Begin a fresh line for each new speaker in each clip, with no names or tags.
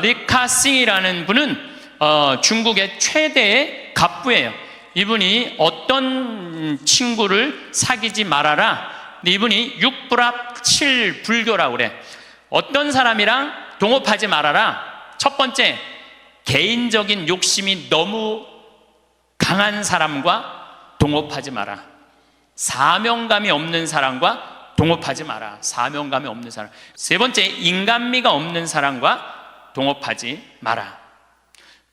리카싱이라는 분은 중국의 최대의 갑부예요. 이분이 어떤 친구를 사귀지 말아라. 이분이 6불합 7불교라고 그래. 어떤 사람이랑 동업하지 말아라. 첫 번째, 개인적인 욕심이 너무 강한 사람과 동업하지 마라. 사명감이 없는 사람과 동업하지 마라. 사명감이 없는 사람. 세 번째, 인간미가 없는 사람과 동업하지 마라.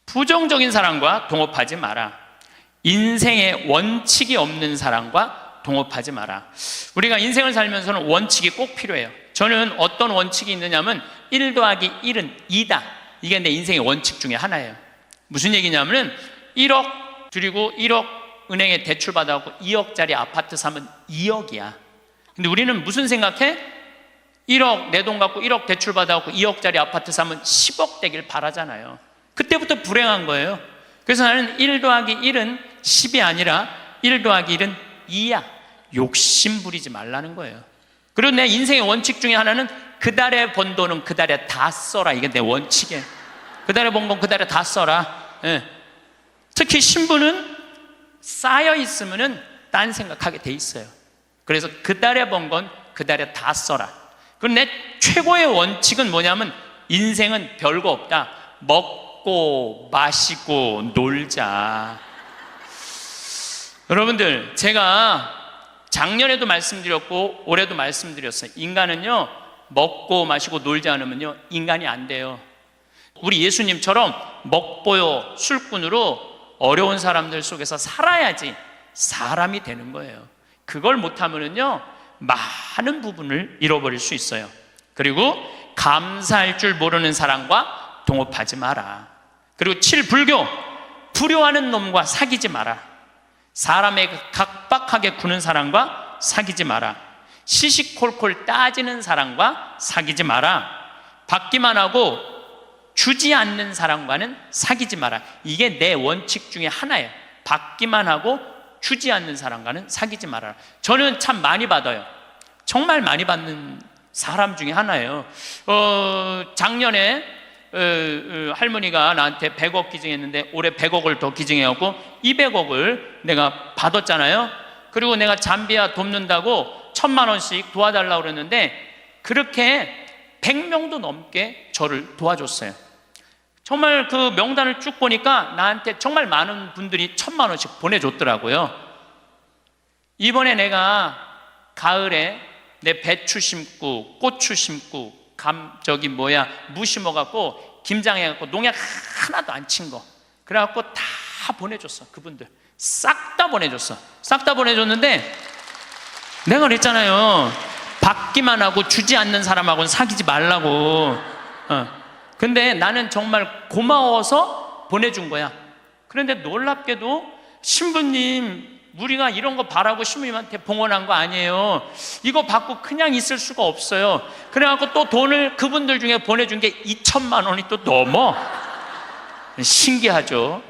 부정적인 사람과 동업하지 마라. 인생에 원칙이 없는 사람과 동업하지 마라. 우리가 인생을 살면서는 원칙이 꼭 필요해요. 저는 어떤 원칙이 있느냐면 1 더하기 1은 2다. 이게 내 인생의 원칙 중에 하나예요. 무슨 얘기냐면 1억 드리고 1억 은행에 대출 받아갖고 2억짜리 아파트 사면 2억이야. 근데 우리는 무슨 생각해? 1억 내 돈 갖고 1억 대출 받아갖고 2억짜리 아파트 사면 10억 되길 바라잖아요. 그때부터 불행한 거예요. 그래서 나는 1 더하기 1은 10이 아니라 1 더하기 1은 2야. 욕심 부리지 말라는 거예요. 그리고 내 인생의 원칙 중에 하나는 그 달에 번 돈은 그 달에 다 써라. 이게 내 원칙이에요. 그 달에 번 건 그 달에 다 써라. 예. 특히 신부는 쌓여 있으면은 딴 생각하게 돼 있어요. 그래서 그 달에 번 건 그 달에 다 써라. 그리고 내 최고의 원칙은 뭐냐면 인생은 별거 없다. 먹고 마시고 놀자. 여러분들, 제가 작년에도 말씀드렸고 올해도 말씀드렸어요. 인간은요, 먹고 마시고 놀지 않으면요 인간이 안 돼요. 우리 예수님처럼 먹보요 술꾼으로 어려운 사람들 속에서 살아야지 사람이 되는 거예요. 그걸 못하면요 많은 부분을 잃어버릴 수 있어요. 그리고 감사할 줄 모르는 사람과 동업하지 마라. 그리고 7. 불교, 불효하는 놈과 사귀지 마라. 사람에게 각박하게 구는 사람과 사귀지 마라. 시시콜콜 따지는 사람과 사귀지 마라. 받기만 하고 주지 않는 사람과는 사귀지 마라. 이게 내 원칙 중에 하나예요. 받기만 하고 주지 않는 사람과는 사귀지 마라. 저는 참 많이 받아요. 정말 많이 받는 사람 중에 하나예요. 작년에 할머니가 나한테 100억 기증했는데 올해 100억을 더 기증해갖고 200억을 내가 받았잖아요. 그리고 내가 잠비아 돕는다고 1000만 원씩 도와달라고 그랬는데 그렇게 100명도 넘게 저를 도와줬어요. 정말 그 명단을 쭉 보니까 나한테 정말 많은 분들이 1000만 원씩 보내줬더라고요. 이번에 내가 가을에 내 배추 심고 고추 심고 무 심어갖고 김장해갖고 농약 하나도 안 친 거 그래갖고 다 보내줬어. 그분들 싹 다 보내줬어. 싹 다 보내줬는데 내가 그랬잖아요. 받기만 하고 주지 않는 사람하고는 사귀지 말라고. 근데 나는 정말 고마워서 보내준 거야. 그런데 놀랍게도 신부님, 우리가 이런 거 바라고 신부님한테 봉헌한 거 아니에요. 이거 받고 그냥 있을 수가 없어요. 그래갖고 또 돈을 그분들 중에 보내준 게 2천만 원이 또 넘어. 신기하죠.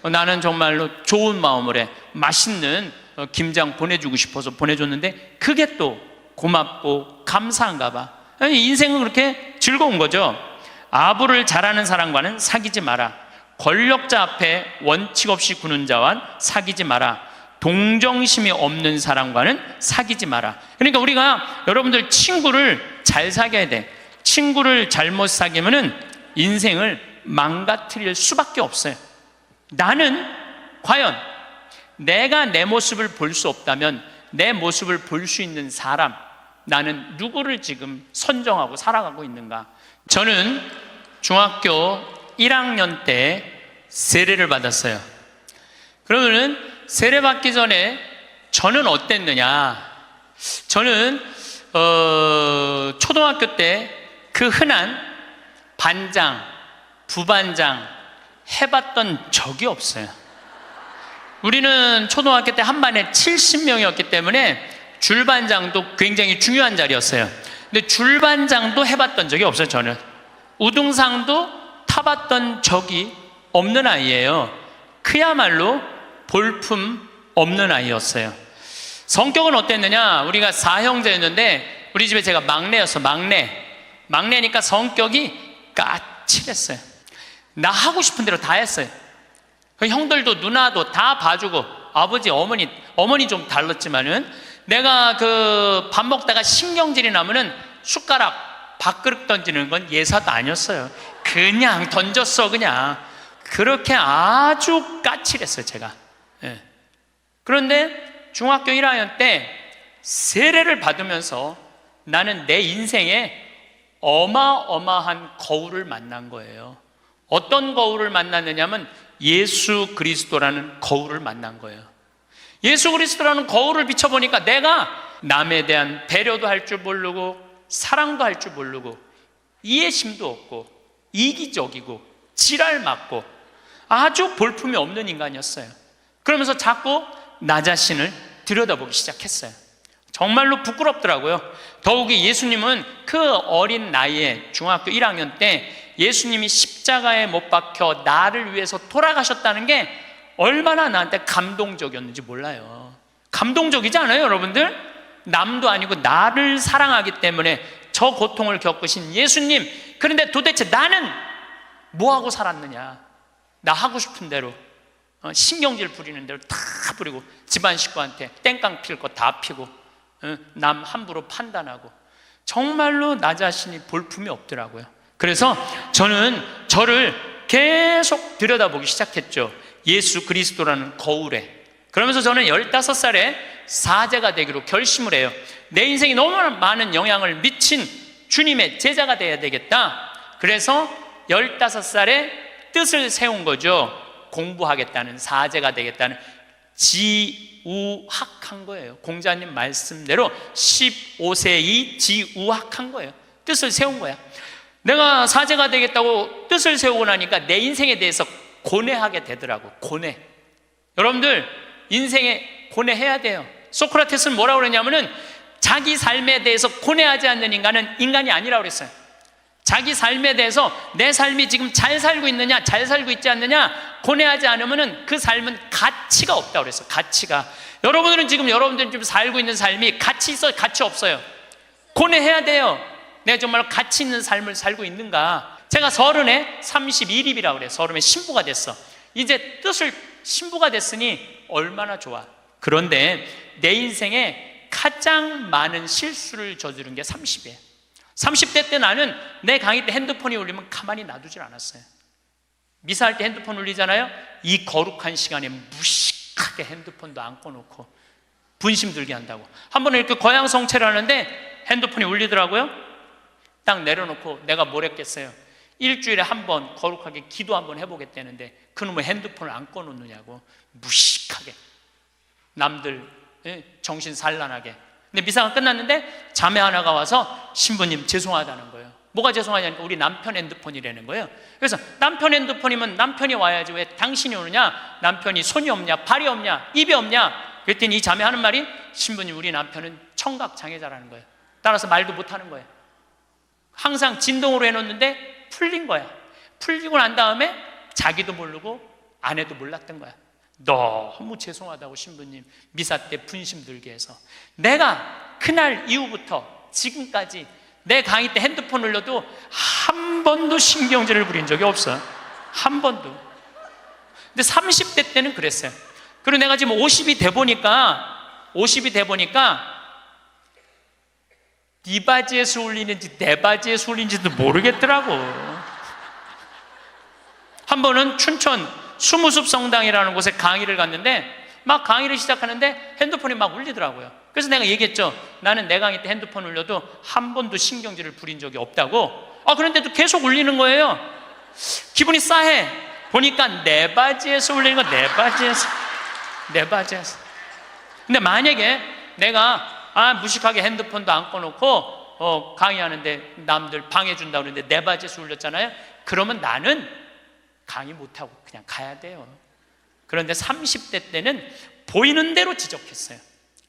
나는 정말로 좋은 마음으로 해. 맛있는 김장 보내주고 싶어서 보내줬는데 그게 또 고맙고 감사한가 봐. 인생은 그렇게 즐거운 거죠. 아부를 잘하는 사람과는 사귀지 마라. 권력자 앞에 원칙 없이 구는 자와는 사귀지 마라. 동정심이 없는 사람과는 사귀지 마라. 그러니까 우리가 여러분들 친구를 잘 사귀어야 돼. 친구를 잘못 사귀면은 인생을 망가뜨릴 수밖에 없어요. 나는 과연 내가 내 모습을 볼 수 없다면 내 모습을 볼 수 있는 사람, 나는 누구를 지금 선정하고 살아가고 있는가? 저는 중학교 1학년 때 세례를 받았어요. 그러면은 세례 받기 전에 저는 어땠느냐? 저는 초등학교 때 그 흔한 반장, 부반장 해봤던 적이 없어요. 우리는 초등학교 때 한 반에 70명이었기 때문에 줄반장도 굉장히 중요한 자리였어요. 근데 줄반장도 해봤던 적이 없어요. 저는 우등상도 타봤던 적이 없는 아이예요. 그야말로 볼품 없는 아이였어요. 성격은 어땠느냐? 우리가 4형제였는데 우리 집에 제가 막내였어. 막내니까 성격이 까칠했어요. 나 하고 싶은 대로 다 했어요. 그 형들도 누나도 다 봐주고, 아버지, 어머니 좀 달랐지만은, 내가 그 밥 먹다가 신경질이 나면은 숟가락 밥그릇 던지는 건 예사도 아니었어요. 그냥 던졌어. 그냥 그렇게 아주 까칠했어요, 제가. 예. 그런데 중학교 1학년 때 세례를 받으면서 나는 내 인생에 어마어마한 거울을 만난 거예요. 어떤 거울을 만났느냐면 예수 그리스도라는 거울을 만난 거예요. 예수 그리스도라는 거울을 비춰보니까 내가 남에 대한 배려도 할 줄 모르고, 사랑도 할 줄 모르고, 이해심도 없고, 이기적이고, 지랄 맞고, 아주 볼품이 없는 인간이었어요. 그러면서 자꾸 나 자신을 들여다보기 시작했어요. 정말로 부끄럽더라고요. 더욱이 예수님은 그 어린 나이에 중학교 1학년 때 예수님이 십자가에 못 박혀 나를 위해서 돌아가셨다는 게 얼마나 나한테 감동적이었는지 몰라요. 감동적이지 않아요, 여러분들? 남도 아니고 나를 사랑하기 때문에 저 고통을 겪으신 예수님, 그런데 도대체 나는 뭐하고 살았느냐? 나 하고 싶은 대로, 신경질 부리는 대로 다 부리고, 집안 식구한테 땡깡 필 거 다 피고, 남 함부로 판단하고, 정말로 나 자신이 볼품이 없더라고요. 그래서 저는 저를 계속 들여다보기 시작했죠. 예수 그리스도라는 거울에. 그러면서 저는 15살에 사제가 되기로 결심을 해요. 내 인생에 너무 많은 영향을 미친 주님의 제자가 돼야 되겠다. 그래서 15살에 뜻을 세운 거죠. 공부하겠다는, 사제가 되겠다는, 지우학한 거예요. 공자님 말씀대로 15세이 지우학한 거예요. 뜻을 세운 거야. 내가 사제가 되겠다고 뜻을 세우고 나니까 내 인생에 대해서 고뇌하게 되더라고. 고뇌. 여러분들 인생에 고뇌해야 돼요. 소크라테스는 뭐라고 그러냐면은 자기 삶에 대해서 고뇌하지 않는 인간은 인간이 아니라고 그랬어요. 자기 삶에 대해서 내 삶이 지금 잘 살고 있느냐, 잘 살고 있지 않느냐 고뇌하지 않으면은 그 삶은 가치가 없다고 그랬어요. 가치가. 여러분들은 지금 살고 있는 삶이 가치 있어요, 가치 없어요? 고뇌해야 돼요. 내가 정말 가치 있는 삶을 살고 있는가? 제가 30에 31입이라고 그래요. 30에 신부가 됐어. 이제 뜻을 신부가 됐으니 얼마나 좋아. 그런데 내 인생에 가장 많은 실수를 저지른 게 30이에요. 30대 때 나는 내 강의 때 핸드폰이 울리면 가만히 놔두질 않았어요. 미사할 때 핸드폰 울리잖아요. 이 거룩한 시간에 무식하게 핸드폰도 안 꺼놓고 분심 들게 한다고. 한 번은 이렇게 거양 성체를 하는데 핸드폰이 울리더라고요. 딱 내려놓고 내가 뭘 했겠어요. 일주일에 한 번 거룩하게 기도 한번 해보겠다는데 그놈의 핸드폰을 안 꺼놓느냐고. 무식하게 남들 정신 산란하게. 근데 미사가 끝났는데 자매 하나가 와서 신부님 죄송하다는 거예요. 뭐가 죄송하냐니까 우리 남편 핸드폰이라는 거예요. 그래서 남편 핸드폰이면 남편이 와야지 왜 당신이 오느냐? 남편이 손이 없냐? 발이 없냐? 입이 없냐? 그랬더니 이 자매 하는 말이 신부님 우리 남편은 청각 장애자라는 거예요. 따라서 말도 못하는 거예요. 항상 진동으로 해놓는데 풀린 거야. 풀리고 난 다음에 자기도 모르고 아내도 몰랐던 거야. 너무 죄송하다고 신부님 미사 때 분심 들게 해서. 내가 그날 이후부터 지금까지 내 강의 때 핸드폰 울려도 한 번도 신경질을 부린 적이 없어요. 한 번도. 근데 30대 때는 그랬어요. 그리고 내가 지금 50이 돼 보니까 네 바지에서 울리는지 내 바지에서 울리는지도 모르겠더라고. 한 번은 춘천 수무숲 성당이라는 곳에 강의를 갔는데 막 강의를 시작하는데 핸드폰이 막 울리더라고요. 그래서 내가 얘기했죠. 나는 내 강의 때 핸드폰 울려도 한 번도 신경질을 부린 적이 없다고. 그런데도 계속 울리는 거예요. 기분이 싸해. 보니까 내 바지에서 울리는 거. 내 바지에서. 근데 만약에 내가 무식하게 핸드폰도 안 꺼놓고 강의하는데 남들 방해준다고 그러는데 내 바지에서 울렸잖아요. 그러면 나는 강의 못하고 그냥 가야 돼요. 그런데 30대 때는 보이는 대로 지적했어요.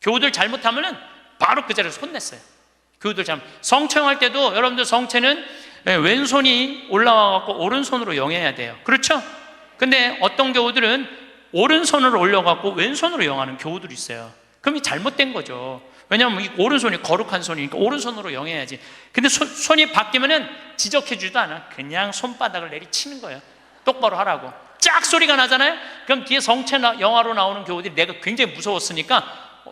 교우들 잘못하면은 바로 그 자리에서 혼냈어요. 교우들 성체할 때도 여러분들 성체는 왼손이 올라와갖고 오른손으로 영해야 돼요. 그렇죠? 근데 어떤 교우들은 오른손으로 올려갖고 왼손으로 영하는 교우들이 있어요. 그럼 잘못된 거죠. 왜냐하면 이 오른손이 거룩한 손이니까 오른손으로 영해야지. 근데 손이 바뀌면은 지적해주지도 않아. 그냥 손바닥을 내리치는 거예요. 똑바로 하라고. 짝 소리가 나잖아요. 그럼 뒤에 성체 영화로 나오는 교우들이 내가 굉장히 무서웠으니까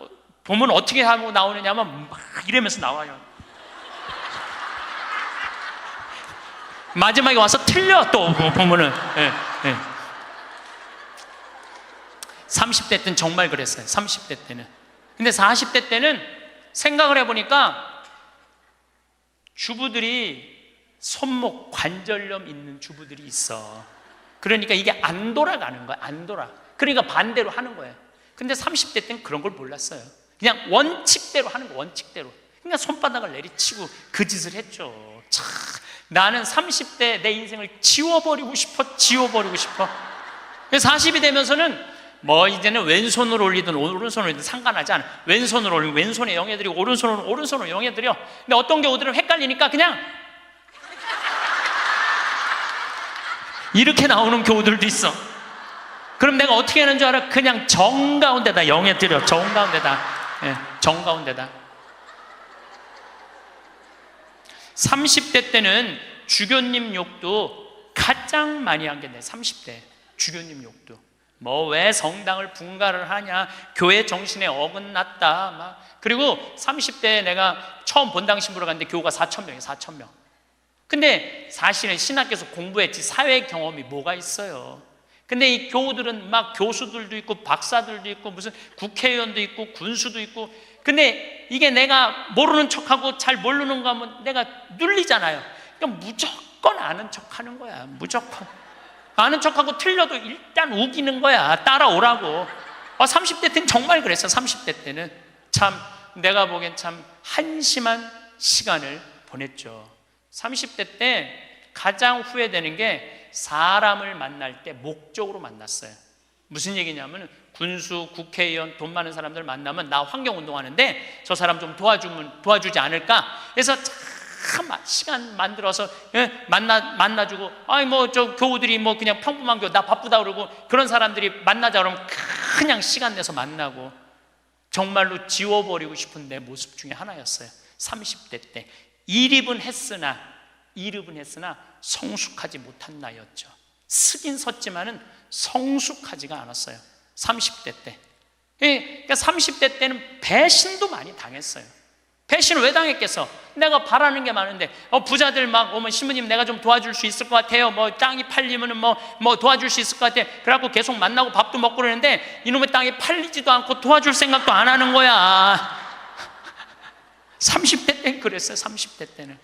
보면 어떻게 하고 나오느냐면 막 이러면서 나와요. 마지막에 와서 틀려 또 보면은. 예, 예. 30대 때는 정말 그랬어요. 30대 때는. 근데 40대 때는 생각을 해보니까 주부들이 손목 관절염 있는 주부들이 있어. 그러니까 이게 안 돌아가는 거야. 안 돌아. 그러니까 반대로 하는 거예요. 근데 30대 때는 그런 걸 몰랐어요. 그냥 원칙대로 하는 거, 원칙대로. 그러니까 손바닥을 내리치고 그 짓을 했죠. 참, 나는 30대 내 인생을 지워버리고 싶어. 그래서 40이 되면서는 뭐 이제는 왼손으로 올리든 오른손으로 올리든 상관하지 않아. 왼손으로 올리면 왼손에 영해드리고 오른손으로 영해드려. 근데 어떤 경우들은 헷갈리니까 그냥 이렇게 나오는 경우들도 있어. 그럼 내가 어떻게 하는 줄 알아? 그냥 정가운데다 영해드려. 정가운데다. 예, 정가운데다. 30대 때는 주교님 욕도 가장 많이 한 게 내 30대 주교님 욕도. 뭐 왜 성당을 분가를 하냐, 교회 정신에 어긋났다 막. 그리고 30대에 내가 처음 본당 신부로 갔는데 교우가 4,000명이에요. 4,000명. 근데 사실은 신학교에서 공부했지 사회 경험이 뭐가 있어요. 근데 이 교우들은 막 교수들도 있고 박사들도 있고 무슨 국회의원도 있고 군수도 있고. 근데 이게 내가 모르는 척하고 잘 모르는 거 하면 내가 눌리잖아요. 그러니까 무조건 아는 척하는 거야. 무조건 아는 척하고 틀려도 일단 우기는 거야. 따라오라고. 30대 때는 정말 그랬어. 30대 때는 참 내가 보기엔 참 한심한 시간을 보냈죠. 30대 때 가장 후회되는 게 사람을 만날 때 목적으로 만났어요. 무슨 얘기냐면 군수, 국회의원, 돈 많은 사람들 만나면 나 환경운동하는데 저 사람 좀 도와주지 않을까? 그래서 참 시간 만들어서 만나주고, 아니 뭐 저 교우들이 뭐 그냥 평범한 교우 나 바쁘다 그러고 그런 사람들이 만나자 그러면 그냥 시간 내서 만나고 정말로 지워버리고 싶은 내 모습 중에 하나였어요. 30대 때 이립은 했으나 성숙하지 못한 나이였죠. 쓰긴 섰지만은 성숙하지가 않았어요. 30대 때. 그러니까 30대 때는 배신도 많이 당했어요. 배신을 왜 당했겠어? 내가 바라는 게 많은데 부자들 막 오면 신부님 내가 좀 도와줄 수 있을 것 같아요. 뭐 땅이 팔리면은 뭐 도와줄 수 있을 것 같아. 그래갖고 계속 만나고 밥도 먹고 그러는데 이놈의 땅이 팔리지도 않고 도와줄 생각도 안 하는 거야. 30대 때는 그랬어요. 30대 때는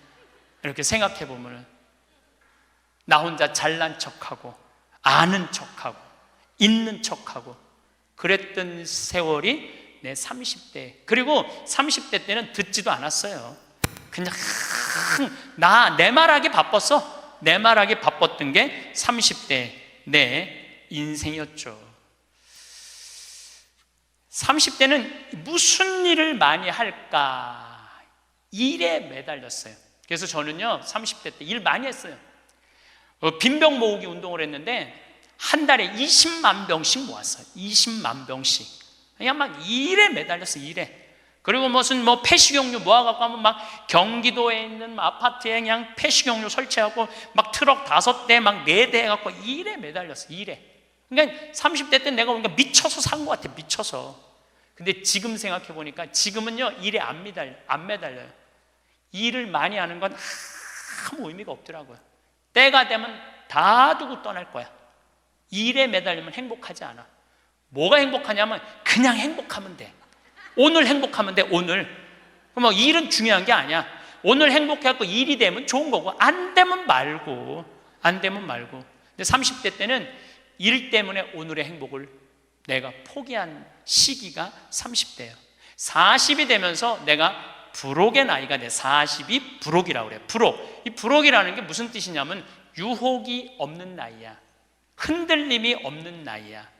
이렇게 생각해 보면은 나 혼자 잘난 척하고 아는 척하고 있는 척하고 그랬던 세월이 내 30대. 그리고 30대 때는 듣지도 않았어요. 그냥 내 말하기 바빴어. 내 말하기 바빴던 게 30대 내 인생이었죠. 30대는 무슨 일을 많이 할까? 일에 매달렸어요. 그래서 저는요 30대 때 일 많이 했어요. 빈병 모으기 운동을 했는데 한 달에 20만 병씩 모았어요. 20만 병씩. 그냥 막 일에 매달렸어요. 일에. 그리고 무슨 뭐 폐식용유 모아갖고 하면 막 경기도에 있는 아파트에 그냥 폐식용유 설치하고 막 트럭 5대 막 4대 해갖고 일에 매달렸어요. 일에. 그러니까 30대 때 내가 보니까 미쳐서 산 것 같아. 미쳐서. 근데 지금 생각해 보니까 지금은요 일에 안 매달려요. 일을 많이 하는 건 아무 의미가 없더라고요. 때가 되면 다 두고 떠날 거야. 일에 매달리면 행복하지 않아. 뭐가 행복하냐면 그냥 행복하면 돼. 오늘 행복하면 돼. 오늘. 그럼 일은 중요한 게 아니야. 오늘 행복해갖고 일이 되면 좋은 거고 안 되면 말고. 근데 30대 때는 일 때문에 오늘의 행복을 내가 포기한 시기가 30대예요. 40이 되면서 내가 불혹의 나이가 돼. 40이 불혹이라고 그래요. 불혹. 이 불혹이라는 게 무슨 뜻이냐면 유혹이 없는 나이야. 흔들림이 없는 나이야.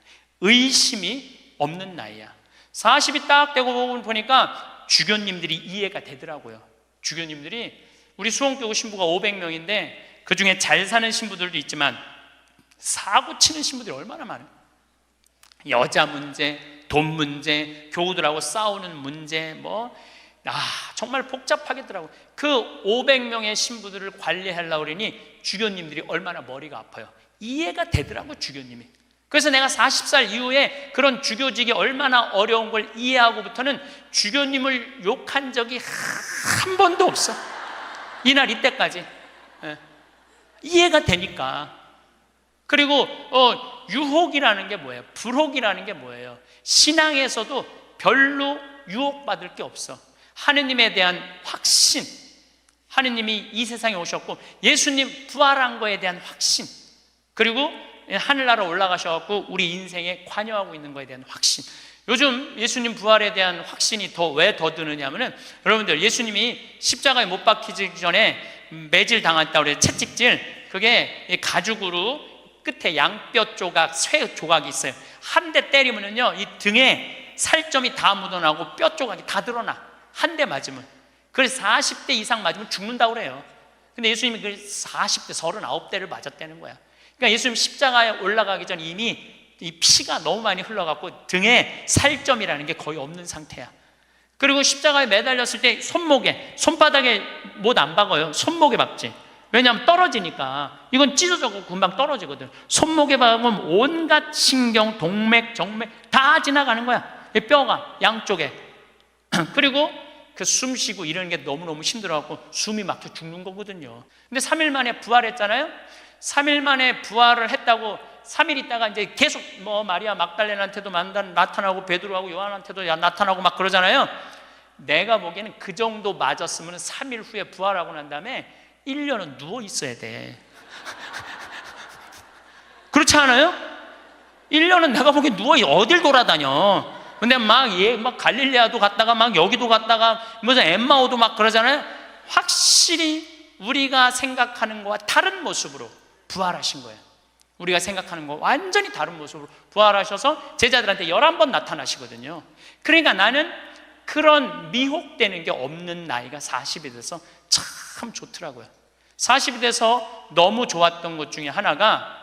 의심이 없는 나이야. 40이 딱 되고 보니까 주교님들이 이해가 되더라고요. 주교님들이 우리 수원교구 신부가 500명인데 그 중에 잘 사는 신부들도 있지만 사고 치는 신부들이 얼마나 많아요. 여자 문제, 돈 문제, 교우들하고 싸우는 문제, 정말 복잡하겠더라고요. 그 500명의 신부들을 관리하려고 그러니 주교님들이 얼마나 머리가 아파요. 이해가 되더라고요, 주교님이. 그래서 내가 40살 이후에 그런 주교직이 얼마나 어려운 걸 이해하고부터는 주교님을 욕한 적이 한 번도 없어. 이날 이때까지. 이해가 되니까. 그리고 유혹이라는 게 뭐예요? 불혹이라는 게 뭐예요? 신앙에서도 별로 유혹받을 게 없어. 하느님에 대한 확신, 하느님이 이 세상에 오셨고 예수님 부활한 거에 대한 확신, 그리고 하늘나라 올라가셔서 우리 인생에 관여하고 있는 거에 대한 확신. 요즘 예수님 부활에 대한 확신이 왜 더 드느냐 하면은, 여러분들, 예수님이 십자가에 못 박히기 전에 매질 당했다고 그래요. 채찍질. 그게 가죽으로 끝에 양뼈 조각, 쇠 조각이 있어요. 한 대 때리면은요, 이 등에 살점이 다 묻어나고 뼈 조각이 다 드러나. 한 대 맞으면. 그래서 40대 이상 맞으면 죽는다고 그래요. 근데 예수님이 그 40대, 39대를 맞았다는 거야. 그러니까 예수님 십자가에 올라가기 전 이미 이 피가 너무 많이 흘러갖고 등에 살점이라는 게 거의 없는 상태야. 그리고 십자가에 매달렸을 때 손목에, 손바닥에 못 안 박아요. 손목에 박지. 왜냐하면 떨어지니까. 이건 찢어져서 금방 떨어지거든. 손목에 박으면 온갖 신경, 동맥, 정맥 다 지나가는 거야. 이 뼈가 양쪽에. 그리고 그 숨 쉬고 이러는 게 너무너무 힘들어갖고 숨이 막혀 죽는 거거든요. 근데 3일 만에 부활했잖아요. 3일 만에 부활을 했다고 3일 있다가 이제 계속 마리아 막달레나한테도 나타나고 베드로하고 요한한테도 나타나고 막 그러잖아요. 내가 보기에는 그 정도 맞았으면 3일 후에 부활하고 난 다음에 1년은 누워 있어야 돼. 그렇지 않아요? 1년은 내가 보기엔 어딜 돌아다녀. 근데 막 갈릴레아도 갔다가 막 여기도 갔다가 무슨 엠마오도 막 그러잖아요. 확실히 우리가 생각하는 거와 다른 모습으로 부활하신 거예요. 우리가 생각하는 거 완전히 다른 모습으로 부활하셔서 제자들한테 11번 나타나시거든요. 그러니까 나는 그런 미혹되는 게 없는 나이가 40이 돼서 참 좋더라고요. 40이 돼서 너무 좋았던 것 중에 하나가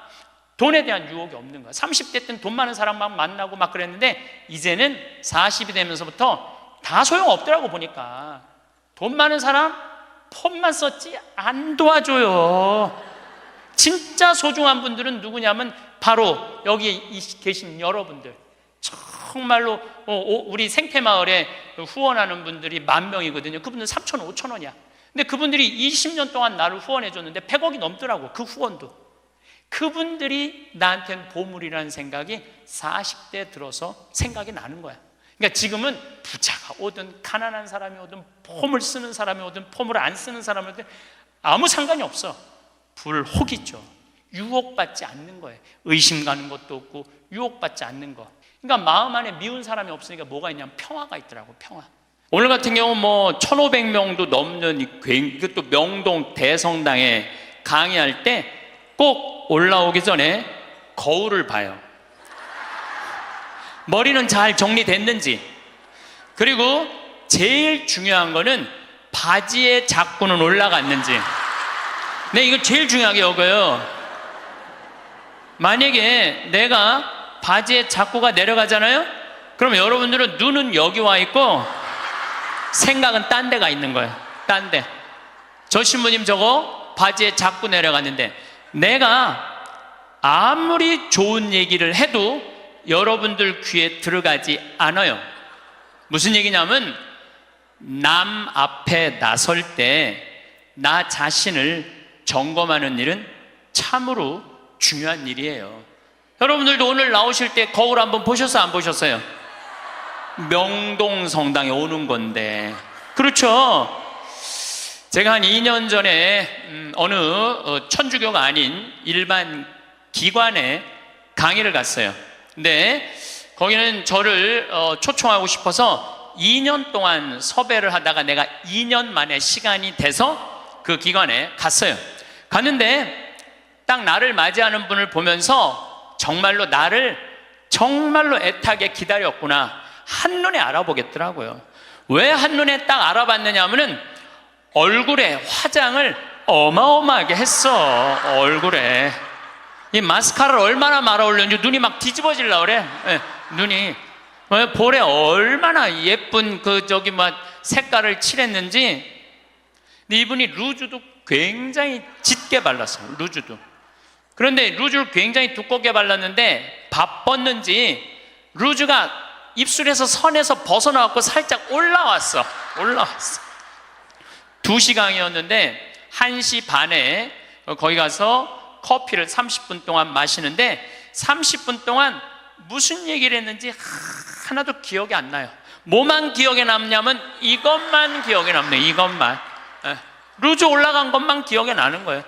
돈에 대한 유혹이 없는 거야. 30대 때는 돈 많은 사람 막 만나고 막 그랬는데 이제는 40이 되면서부터 다 소용없더라고. 보니까 돈 많은 사람 폰만 썼지 안 도와줘요. 진짜 소중한 분들은 누구냐면 바로 여기 계신 여러분들. 정말로 우리 생태마을에 후원하는 분들이 10,000명이거든요. 그분들 3,000원, 5,000원이야. 근데 그분들이 20년 동안 나를 후원해 줬는데 100억이 넘더라고. 그 후원도. 그분들이 나한테는 보물이라는 생각이 40대 들어서 생각이 나는 거야. 그러니까 지금은 부자가 오든 가난한 사람이 오든 폼을 쓰는 사람이 오든 폼을 안 쓰는 사람이 오든 아무 상관이 없어. 불혹이죠. 유혹받지 않는 거예요. 의심 가는 것도 없고 유혹받지 않는 거. 그러니까 마음 안에 미운 사람이 없으니까 뭐가 있냐면 평화가 있더라고. 평화. 오늘 같은 경우 1,500명도 넘는 이것도 명동 대성당에 강의할 때 꼭 올라오기 전에 거울을 봐요. 머리는 잘 정리됐는지. 그리고 제일 중요한 거는 바지의 작구는 올라갔는지. 네, 이거 제일 중요하게 여겨요. 만약에 내가 바지의 작구가 내려가잖아요? 그럼 여러분들은 눈은 여기 와 있고 생각은 딴 데가 있는 거예요. 딴 데. 저 신부님 저거 바지에 작구 내려갔는데 내가 아무리 좋은 얘기를 해도 여러분들 귀에 들어가지 않아요. 무슨 얘기냐면 남 앞에 나설 때 나 자신을 점검하는 일은 참으로 중요한 일이에요. 여러분들도 오늘 나오실 때 거울 한번 보셨어요? 안 보셨어요? 명동 성당에 오는 건데. 그렇죠? 제가 한 2년 전에 어느 천주교가 아닌 일반 기관에 강의를 갔어요. 근데 거기는 저를 초청하고 싶어서 2년 동안 섭외를 하다가 내가 2년 만에 시간이 돼서 그 기관에 갔어요. 갔는데 딱 나를 맞이하는 분을 보면서 정말로 나를 정말로 애타게 기다렸구나 한눈에 알아보겠더라고요. 왜 한눈에 딱 알아봤느냐 하면은 얼굴에 화장을 어마어마하게 했어. 얼굴에 이 마스카라를 얼마나 말아 올렸는지 눈이 막 뒤집어지려고 그래. 네, 눈이. 볼에 얼마나 예쁜 색깔을 칠했는지. 근데 이분이 루즈도 굉장히 짙게 발랐어요. 루즈도. 그런데 루즈를 굉장히 두껍게 발랐는데 바빴는지 루즈가 입술에서 선에서 벗어나갖고 살짝 올라왔어. 2시간이었는데 1시 반에 거기 가서 커피를 30분 동안 마시는데 30분 동안 무슨 얘기를 했는지 하나도 기억이 안 나요. 뭐만 기억에 남냐면 이것만 기억에 남네요. 이것만. 루즈 올라간 것만 기억에 나는 거예요.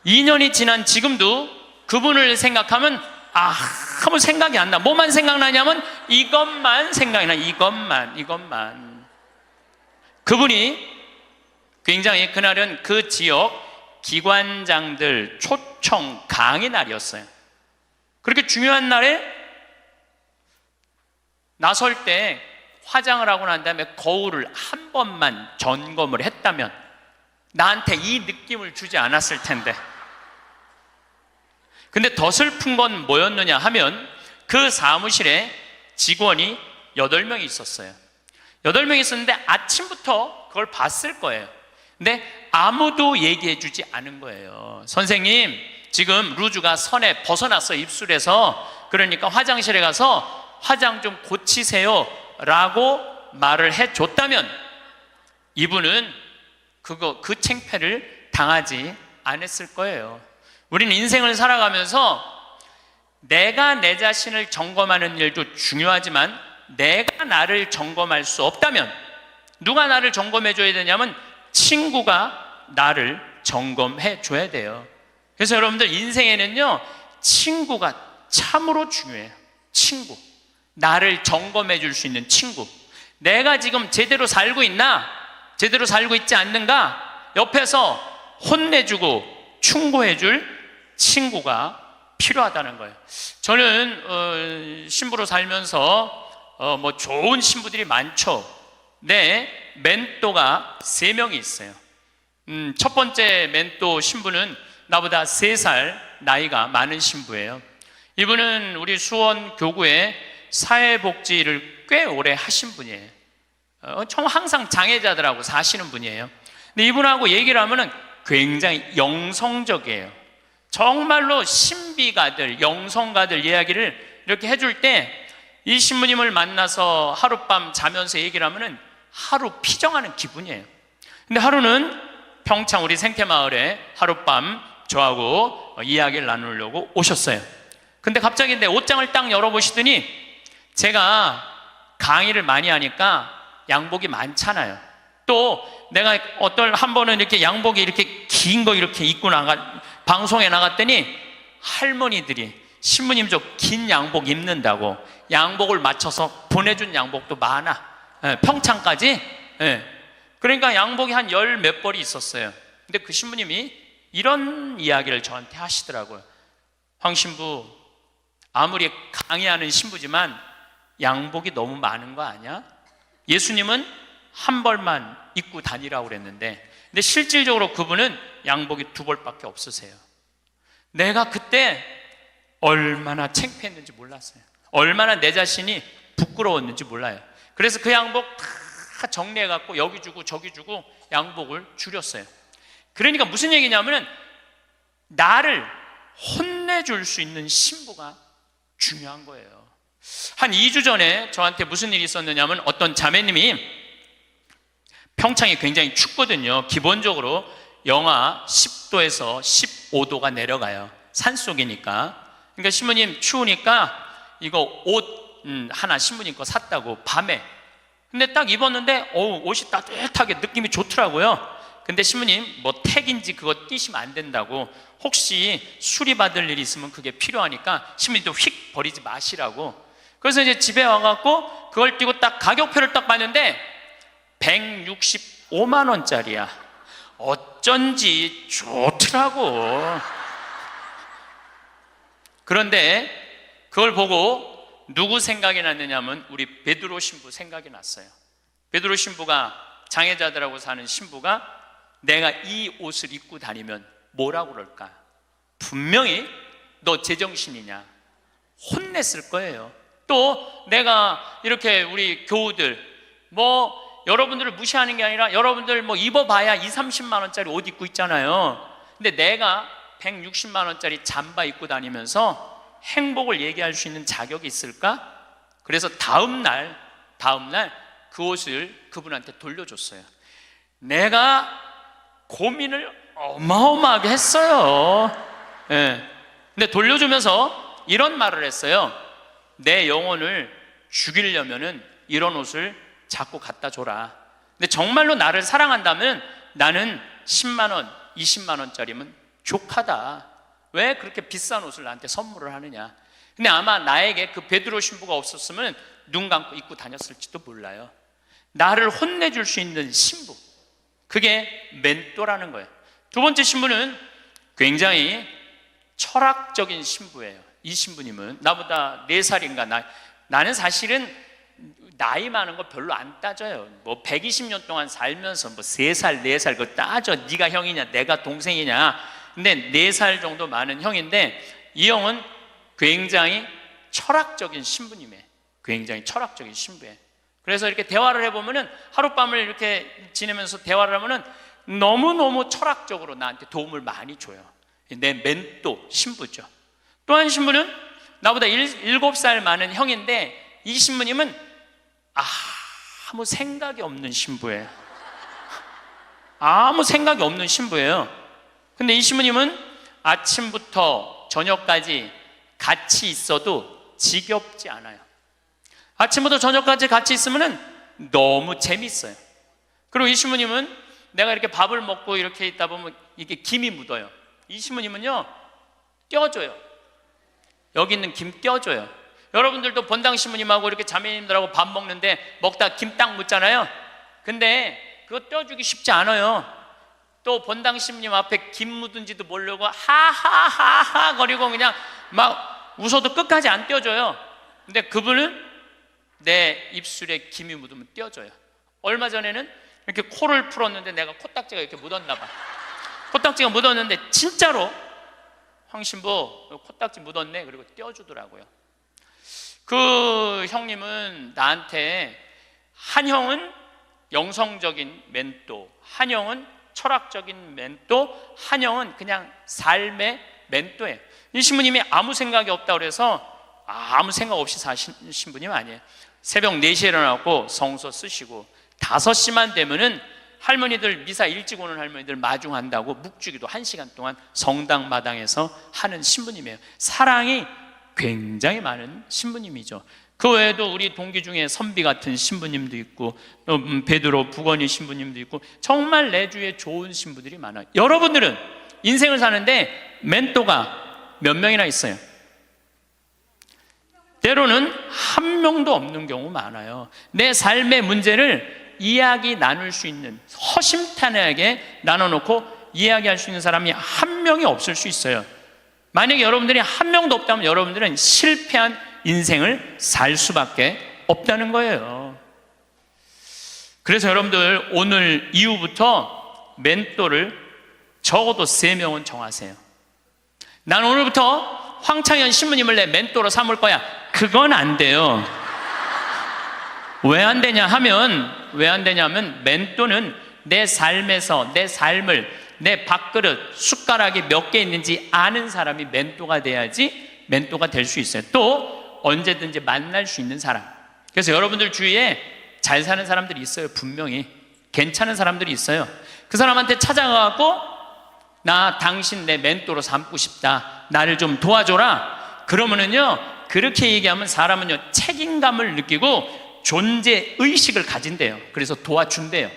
2년이 지난 지금도 그분을 생각하면 아무 생각이 안 나. 뭐만 생각나냐면 이것만 생각이 나. 이것만. 그분이 굉장히 그날은 그 지역 기관장들 초청 강의 날이었어요. 그렇게 중요한 날에 나설 때 화장을 하고 난 다음에 거울을 한 번만 점검을 했다면 나한테 이 느낌을 주지 않았을 텐데. 근데 더 슬픈 건 뭐였느냐 하면 그 사무실에 직원이 8명이 있었어요. 8명이 있었는데 아침부터 그걸 봤을 거예요. 근데 아무도 얘기해 주지 않은 거예요. 선생님, 지금 루즈가 선에 벗어났어요. 입술에서. 그러니까 화장실에 가서 화장 좀 고치세요 라고 말을 해줬다면 이분은 그 창피를 당하지 않았을 거예요. 우리는 인생을 살아가면서 내가 내 자신을 점검하는 일도 중요하지만 내가 나를 점검할 수 없다면 누가 나를 점검해 줘야 되냐면 친구가 나를 점검해 줘야 돼요. 그래서 여러분들 인생에는요 친구가 참으로 중요해요. 친구, 나를 점검해 줄 수 있는 친구. 내가 지금 제대로 살고 있나? 제대로 살고 있지 않는가? 옆에서 혼내주고 충고해 줄 친구가 필요하다는 거예요. 저는 신부로 살면서 좋은 신부들이 많죠. 내 멘토가 3명이 있어요. 첫 번째 멘토 신부는 나보다 3살 나이가 많은 신부예요. 이분은 우리 수원 교구에 사회복지를 꽤 오래 하신 분이에요. 항상 장애자들하고 사시는 분이에요. 근데 이분하고 얘기를 하면은 굉장히 영성적이에요. 정말로 신비가들, 영성가들 이야기를 이렇게 해줄 때 이 신부님을 만나서 하룻밤 자면서 얘기를 하면은 하루 피정하는 기분이에요. 근데 하루는 평창 우리 생태마을에 하룻밤 저하고 이야기를 나누려고 오셨어요. 근데 갑자기 내 옷장을 딱 열어보시더니 제가 강의를 많이 하니까 양복이 많잖아요. 또 내가 한 번은 이렇게 양복이 이렇게 긴 거 이렇게 입고 방송에 나갔더니 할머니들이 신부님 저 긴 양복 입는다고 양복을 맞춰서 보내준 양복도 많아. 평창까지. 그러니까 양복이 한 10몇 벌이 있었어요. 근데 그 신부님이 이런 이야기를 저한테 하시더라고요. 황 신부, 아무리 강의하는 신부지만 양복이 너무 많은 거 아니야? 예수님은 한 벌만 입고 다니라고 그랬는데 근데 실질적으로 그분은 양복이 2벌밖에 없으세요. 내가 그때 얼마나 창피했는지 몰랐어요. 얼마나 내 자신이 부끄러웠는지 몰라요. 그래서 그 양복 다 정리해갖고 여기 주고 저기 주고 양복을 줄였어요. 그러니까 무슨 얘기냐면은 나를 혼내줄 수 있는 신부가 중요한 거예요. 한 2주 전에 저한테 무슨 일이 있었느냐면 어떤 자매님이 평창이 굉장히 춥거든요. 기본적으로 영하 10도에서 15도가 내려가요. 산속이니까. 그러니까 신부님 추우니까 이거 옷 하나 신부님 거 샀다고 밤에. 근데 딱 입었는데 옷이 따뜻하게 느낌이 좋더라고요. 근데 신부님 택인지 그거 띄시면 안 된다고 혹시 수리받을 일이 있으면 그게 필요하니까 신부님도 휙 버리지 마시라고. 그래서 이제 집에 와갖고 그걸 띄고 딱 가격표를 딱 봤는데 165만 원짜리야. 어쩐지 좋더라고. 그런데 그걸 보고 누구 생각이 났느냐면 우리 베드로 신부 생각이 났어요. 베드로 신부가 장애자들하고 사는 신부가 내가 이 옷을 입고 다니면 뭐라고 그럴까? 분명히 너 제정신이냐 혼냈을 거예요. 또 내가 이렇게 우리 교우들 여러분들을 무시하는 게 아니라 여러분들 입어봐야 2, 30만 원짜리 옷 입고 있잖아요. 근데 내가 160만 원짜리 잠바 입고 다니면서 행복을 얘기할 수 있는 자격이 있을까? 그래서 다음날 그 옷을 그분한테 돌려줬어요. 내가 고민을 어마어마하게 했어요. 예. 근데 돌려주면서 이런 말을 했어요. 내 영혼을 죽이려면은 이런 옷을 자꾸 갖다 줘라. 근데 정말로 나를 사랑한다면 나는 10만 원, 20만 원짜리면 족하다. 왜 그렇게 비싼 옷을 나한테 선물을 하느냐. 근데 아마 나에게 그 베드로 신부가 없었으면 눈 감고 입고 다녔을지도 몰라요. 나를 혼내줄 수 있는 신부, 그게 멘토라는 거예요. 두 번째 신부는 굉장히 철학적인 신부예요. 이 신부님은 나보다 4살인가 나는 사실은 나이 많은 거 별로 안 따져요. 120년 동안 살면서 3살, 4살 그거 따져. 네가 형이냐 내가 동생이냐. 근데 4살 정도 많은 형인데 이 형은 굉장히 철학적인 신부님이에요. 굉장히 철학적인 신부예요. 그래서 이렇게 대화를 해보면은 하룻밤을 이렇게 지내면서 대화를 하면은 너무너무 철학적으로 나한테 도움을 많이 줘요. 내 멘토 신부죠. 또 한 신부는 나보다 7살 많은 형인데 이 신부님은 아무 생각이 없는 신부예요. 아무 생각이 없는 신부예요. 근데 이 신부님은 아침부터 저녁까지 같이 있어도 지겹지 않아요. 아침부터 저녁까지 같이 있으면 너무 재밌어요. 그리고 이 신부님은 내가 이렇게 밥을 먹고 이렇게 있다 보면 이게 김이 묻어요. 이 신부님은요 떼어줘요. 여기 있는 김 떼어줘요. 여러분들도 본당 신부님하고 이렇게 자매님들하고 밥 먹는데 먹다 김 딱 묻잖아요. 근데 그거 떼어주기 쉽지 않아요. 또 본당 신부님 앞에 김 묻은지도 모르고 하하하하 거리고 그냥 막 웃어도 끝까지 안 떼어줘요. 근데 그분은 내 입술에 김이 묻으면 떼어줘요. 얼마 전에는 이렇게 코를 풀었는데 내가 코딱지가 이렇게 묻었나 봐. 코딱지가 묻었는데 진짜로 황신부 코딱지 묻었네. 그리고 떼어주더라고요. 그 형님은 나한테 한 형은 영성적인 멘토, 한 형은 철학적인 멘토, 한 형은 그냥 삶의 멘토예요. 이 신부님이 아무 생각이 없다고 그래서 아무 생각 없이 사신 신부님 아니에요. 새벽 4시에 일어나고 성서 쓰시고 5시만 되면은 할머니들 미사 일찍 오는 할머니들 마중한다고 묵주기도 1시간 동안 성당 마당에서 하는 신부님이에요. 사랑이 굉장히 많은 신부님이죠. 그 외에도 우리 동기 중에 선비 같은 신부님도 있고 베드로 부건이 신부님도 있고 정말 내 주위에 좋은 신부들이 많아요. 여러분들은 인생을 사는데 멘토가 몇 명이나 있어요? 때로는 한 명도 없는 경우 많아요. 내 삶의 문제를 이야기 나눌 수 있는, 허심탄회하게 나눠놓고 이야기할 수 있는 사람이 한 명이 없을 수 있어요. 만약에 여러분들이 한 명도 없다면 여러분들은 실패한 인생을 살 수밖에 없다는 거예요. 그래서 여러분들 오늘 이후부터 멘토를 적어도 3명은 정하세요. 난 오늘부터 황창현 신부님을 내 멘토로 삼을 거야. 그건 안 돼요. 왜 안 되냐면 멘토는 내 삶에서 내 삶을, 내 밥그릇, 숟가락이 몇 개 있는지 아는 사람이 멘토가 돼야지 멘토가 될 수 있어요. 또 언제든지 만날 수 있는 사람. 그래서 여러분들 주위에 잘 사는 사람들이 있어요. 분명히 괜찮은 사람들이 있어요. 그 사람한테 찾아가고 나 당신 내 멘토로 삼고 싶다, 나를 좀 도와줘라. 그러면은요 그렇게 얘기하면 사람은요 책임감을 느끼고 존재 의식을 가진대요. 그래서 도와준대요.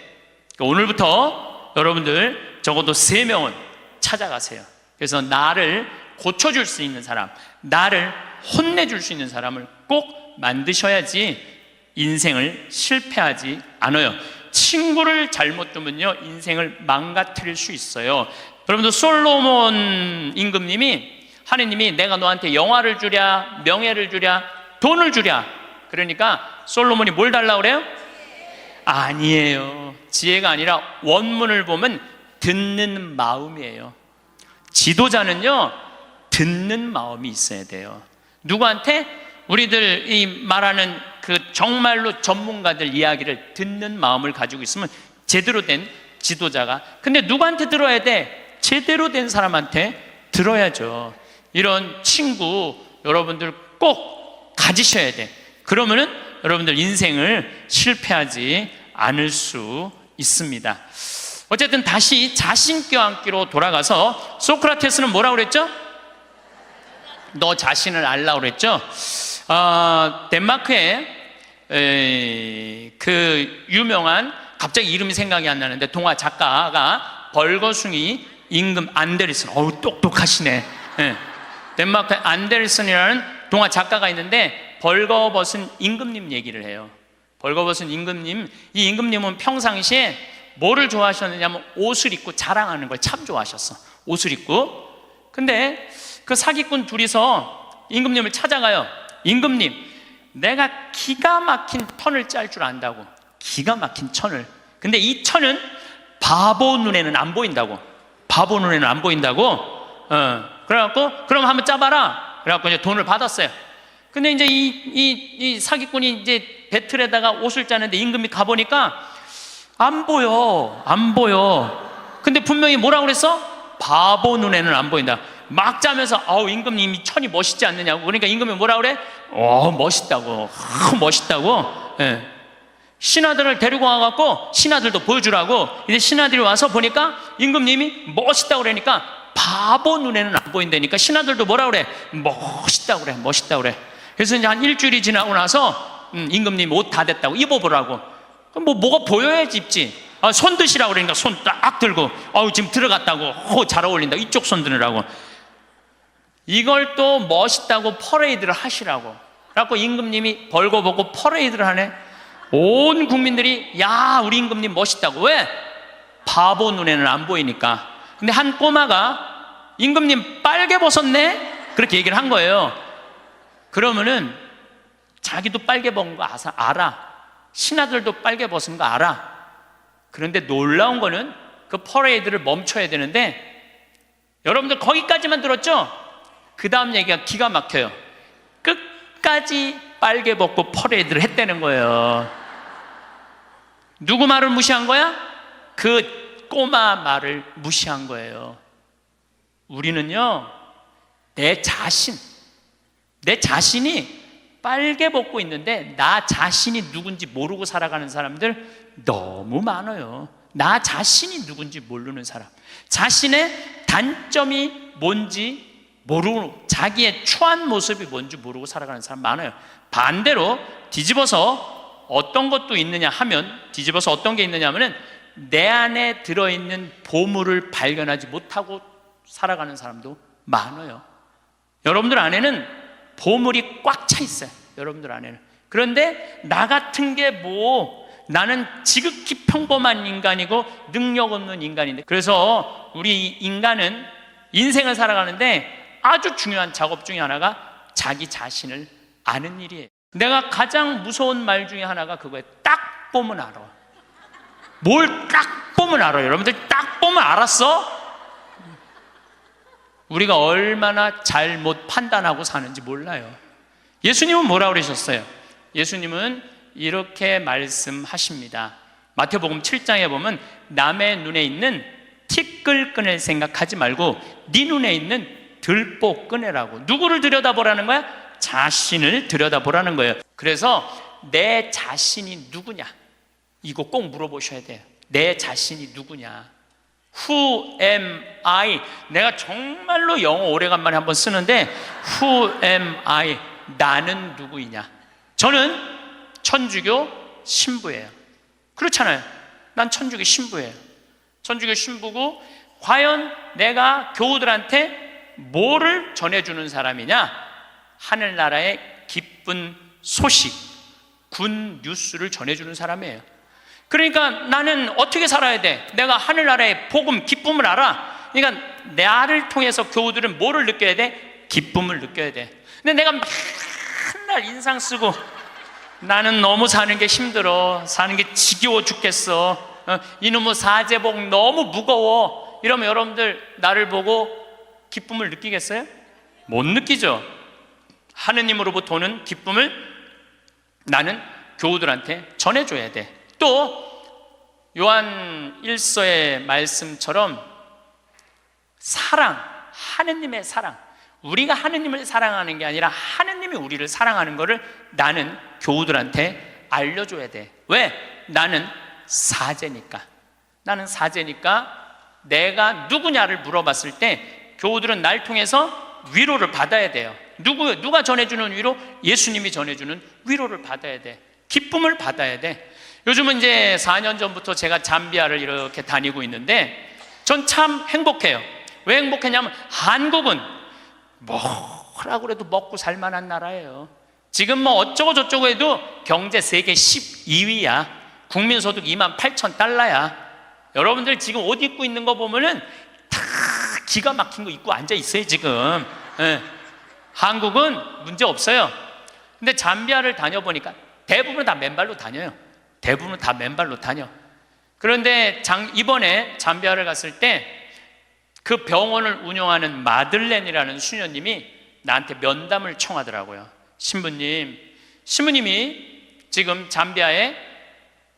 그러니까 오늘부터 여러분들 적어도 3명은 찾아가세요. 그래서 나를 고쳐줄 수 있는 사람, 나를 혼내줄 수 있는 사람을 꼭 만드셔야지 인생을 실패하지 않아요. 친구를 잘못 두면요 인생을 망가뜨릴 수 있어요. 여러분들 솔로몬 임금님이, 하느님이 내가 너한테 영화를 주랴, 명예를 주랴, 돈을 주랴. 그러니까 솔로몬이 뭘 달라고 그래요? 아니에요. 지혜가 아니라 원문을 보면 듣는 마음이에요. 지도자는요 듣는 마음이 있어야 돼요. 누구한테? 우리들이 말하는 그 정말로 전문가들 이야기를 듣는 마음을 가지고 있으면 제대로 된 지도자가, 근데 누구한테 들어야 돼? 제대로 된 사람한테 들어야죠. 이런 친구 여러분들 꼭 가지셔야 돼. 그러면은 여러분들 인생을 실패하지 않을 수 있습니다. 어쨌든 다시 자신 껴안기로 돌아가서 소크라테스는 뭐라고 그랬죠? 너 자신을 알라고 그랬죠? 덴마크에 그 유명한, 갑자기 이름이 생각이 안 나는데 동화 작가가 벌거숭이 임금 안데르슨, 어우 똑똑하시네. 덴마크의 안데르슨이라는 동화 작가가 있는데 벌거벗은 임금님 얘기를 해요. 벌거벗은 임금님, 이 임금님은 평상시에 뭐를 좋아하셨느냐면 옷을 입고 자랑하는 걸 참 좋아하셨어. 옷을 입고. 근데 그 사기꾼 둘이서 임금님을 찾아가요. 임금님, 내가 기가 막힌 천을 짤 줄 안다고. 기가 막힌 천을. 근데 이 천은 바보 눈에는 안 보인다고. 바보 눈에는 안 보인다고. 그래갖고 그럼 한번 짜봐라. 그래갖고 이제 돈을 받았어요. 근데 이제 이 사기꾼이 이제 배틀에다가 옷을 짜는데 임금이 가보니까 안 보여. 근데 분명히 뭐라고 그랬어? 바보 눈에는 안 보인다. 막 짜면서 임금님 이 천이 멋있지 않느냐고. 그러니까 임금이 뭐라고 그래? 멋있다고. 멋있다고. 신하들을 데리고 와갖고 신하들도 보여주라고. 이제 신하들이 와서 보니까 임금님이 멋있다고 그러니까 바보 눈에는 안 보인다니까 신하들도 뭐라고 그래? 멋있다고 그래. 그래서 이제 한 일주일이 지나고 나서 임금님 옷 다 됐다고, 입어보라고. 그럼 뭐가 보여야지 입지. 손 드시라고 그러니까 손 딱 들고 지금 들어갔다고. 잘 어울린다. 이쪽 손 드느라고. 이걸 또 멋있다고 퍼레이드를 하시라고. 그래갖고 임금님이 벌거벗고 퍼레이드를 하네. 온 국민들이 야 우리 임금님 멋있다고. 왜? 바보 눈에는 안 보이니까. 근데 한 꼬마가 임금님 빨개 벗었네? 그렇게 얘기를 한 거예요. 그러면은 자기도 빨개 벗은 거 알아. 신하들도 빨개 벗은 거 알아. 그런데 놀라운 거는 그 퍼레이드를 멈춰야 되는데, 여러분들 거기까지만 들었죠? 그 다음 얘기가 기가 막혀요. 끝까지 빨개 벗고 퍼레이드를 했다는 거예요. 누구 말을 무시한 거야? 그 꼬마 말을 무시한 거예요. 우리는요, 내 자신이 빨개 벗고 있는데 나 자신이 누군지 모르고 살아가는 사람들 너무 많아요. 나 자신이 누군지 모르는 사람, 자신의 단점이 뭔지 모르고, 자기의 추한 모습이 뭔지 모르고 살아가는 사람 많아요. 반대로 뒤집어서 어떤 것도 있느냐 하면, 뒤집어서 어떤 게 있느냐 하면은 내 안에 들어있는 보물을 발견하지 못하고 살아가는 사람도 많아요. 여러분들 안에는 보물이 꽉 차 있어요. 여러분들 안에는. 그런데 나 같은 게 나는 지극히 평범한 인간이고 능력 없는 인간인데, 그래서 우리 인간은 인생을 살아가는데 아주 중요한 작업 중에 하나가 자기 자신을 아는 일이에요. 내가 가장 무서운 말 중에 하나가 그거예요. 딱 보면 알아. 뭘 딱 보면 알아요. 여러분들 딱 보면 알았어? 우리가 얼마나 잘못 판단하고 사는지 몰라요. 예수님은 뭐라고 그러셨어요? 예수님은 이렇게 말씀하십니다. 마태복음 7장에 보면 남의 눈에 있는 티끌끈을 생각하지 말고 네 눈에 있는 들보 꺼내라고. 누구를 들여다보라는 거야? 자신을 들여다보라는 거예요. 그래서 내 자신이 누구냐, 이거 꼭 물어보셔야 돼요. 내 자신이 누구냐. Who am I? 내가 정말로 영어 오래간만에 한번 쓰는데 Who am I? 나는 누구이냐. 저는 천주교 신부예요. 그렇잖아요. 난 천주교 신부예요. 천주교 신부고, 과연 내가 교우들한테 뭐를 전해주는 사람이냐? 하늘나라의 기쁜 소식, 군 뉴스를 전해주는 사람이에요. 그러니까 나는 어떻게 살아야 돼? 내가 하늘나라의 복음, 기쁨을 알아. 그러니까 나를 통해서 교우들은 뭐를 느껴야 돼? 기쁨을 느껴야 돼. 근데 내가 맨날 인상 쓰고 나는 너무 사는 게 힘들어, 사는 게 지겨워 죽겠어, 이놈의 사제복 너무 무거워, 이러면 여러분들 나를 보고 기쁨을 느끼겠어요? 못 느끼죠. 하느님으로부터 오는 기쁨을 나는 교우들한테 전해줘야 돼. 또 요한 1서의 말씀처럼 사랑, 하느님의 사랑, 우리가 하느님을 사랑하는 게 아니라 하느님이 우리를 사랑하는 것을 나는 교우들한테 알려줘야 돼. 왜? 나는 사제니까. 나는 사제니까 내가 누구냐를 물어봤을 때 교우들은 날 통해서 위로를 받아야 돼요. 누가 전해주는 위로? 예수님이 전해주는 위로를 받아야 돼. 기쁨을 받아야 돼. 요즘은 이제 4년 전부터 제가 잠비아를 이렇게 다니고 있는데 전 참 행복해요. 왜 행복했냐면 한국은 뭐라고 해도 먹고 살만한 나라예요. 지금 뭐 어쩌고 저쩌고 해도 경제 세계 12위야. 국민소득 28,000달러야. 여러분들 지금 옷 입고 있는 거 보면은 다 기가 막힌 거 입고 앉아 있어요 지금. 네. 한국은 문제 없어요. 근데 잠비아를 다녀보니까 대부분 다 맨발로 다녀요. 대부분 다 맨발로 다녀. 그런데 이번에 잠비아를 갔을 때 그 병원을 운영하는 마들렌이라는 수녀님이 나한테 면담을 청하더라고요. 신부님이 지금 잠비아에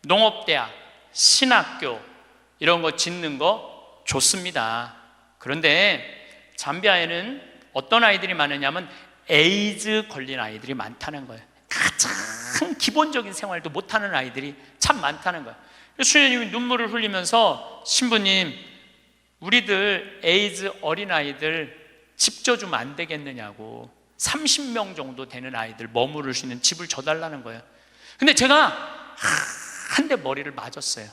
농업대학, 신학교 이런 거 짓는 거 좋습니다. 그런데 잠비아에는 어떤 아이들이 많으냐면 에이즈 걸린 아이들이 많다는 거예요. 가장 기본적인 생활도 못하는 아이들이 참 많다는 거예요. 수녀님이 눈물을 흘리면서 신부님, 우리들 에이즈 어린아이들 집 줘주면 안 되겠느냐고. 30명 정도 되는 아이들 머무를 수 있는 집을 줘달라는 거예요. 근데 제가 한 대 머리를 맞았어요.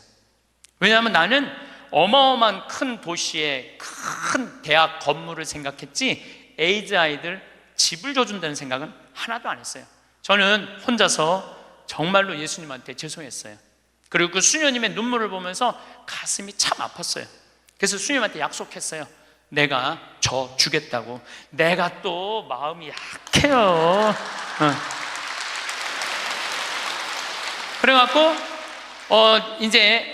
왜냐하면 나는 어마어마한 큰 도시의 큰 대학 건물을 생각했지 에이즈 아이들 집을 줘준다는 생각은 하나도 안 했어요. 저는 혼자서 정말로 예수님한테 죄송했어요. 그리고 그 수녀님의 눈물을 보면서 가슴이 참 아팠어요. 그래서 수녀님한테 약속했어요. 내가 저 주겠다고. 내가 또 마음이 약해요. 그래갖고 이제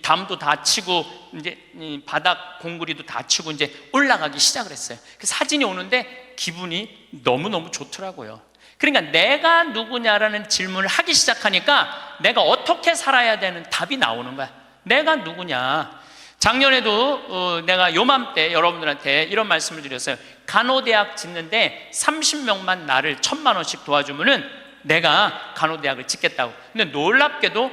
담도 다 치고 이제 바닥 공구리도 다 치고 이제 올라가기 시작을 했어요. 그 사진이 오는데 기분이 너무너무 좋더라고요. 그러니까 내가 누구냐라는 질문을 하기 시작하니까 내가 어떻게 살아야 되는 답이 나오는 거야. 내가 누구냐. 작년에도 내가 요맘때 여러분들한테 이런 말씀을 드렸어요. 간호대학 짓는데 30명만 나를 1,000만 원씩 도와주면은 내가 간호대학을 짓겠다고. 근데 놀랍게도